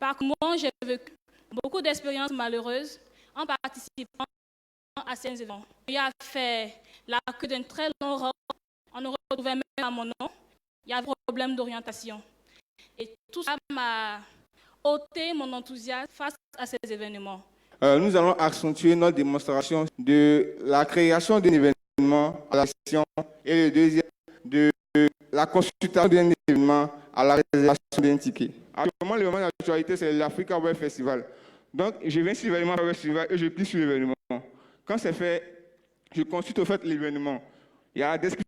Par contre, moi, j'ai vécu beaucoup d'expériences malheureuses en participant à ces événements. Il a fait la queue d'un très long rang, on ne retrouvait même pas mon nom, il y avait un problème d'orientation. Et tout ça m'a ôté mon enthousiasme face à ces événements. Nous allons accentuer notre démonstration de la création d'un événement à la gestion et le deuxième de la consultation d'un événement à la réservation d'un ticket. Actuellement, l'événement d'actualité, c'est l'Africa Web Festival. Donc, je viens sur l'événement Web Festival et je clique sur l'événement. Quand c'est fait, je consulte au fait l'événement. Il y a la description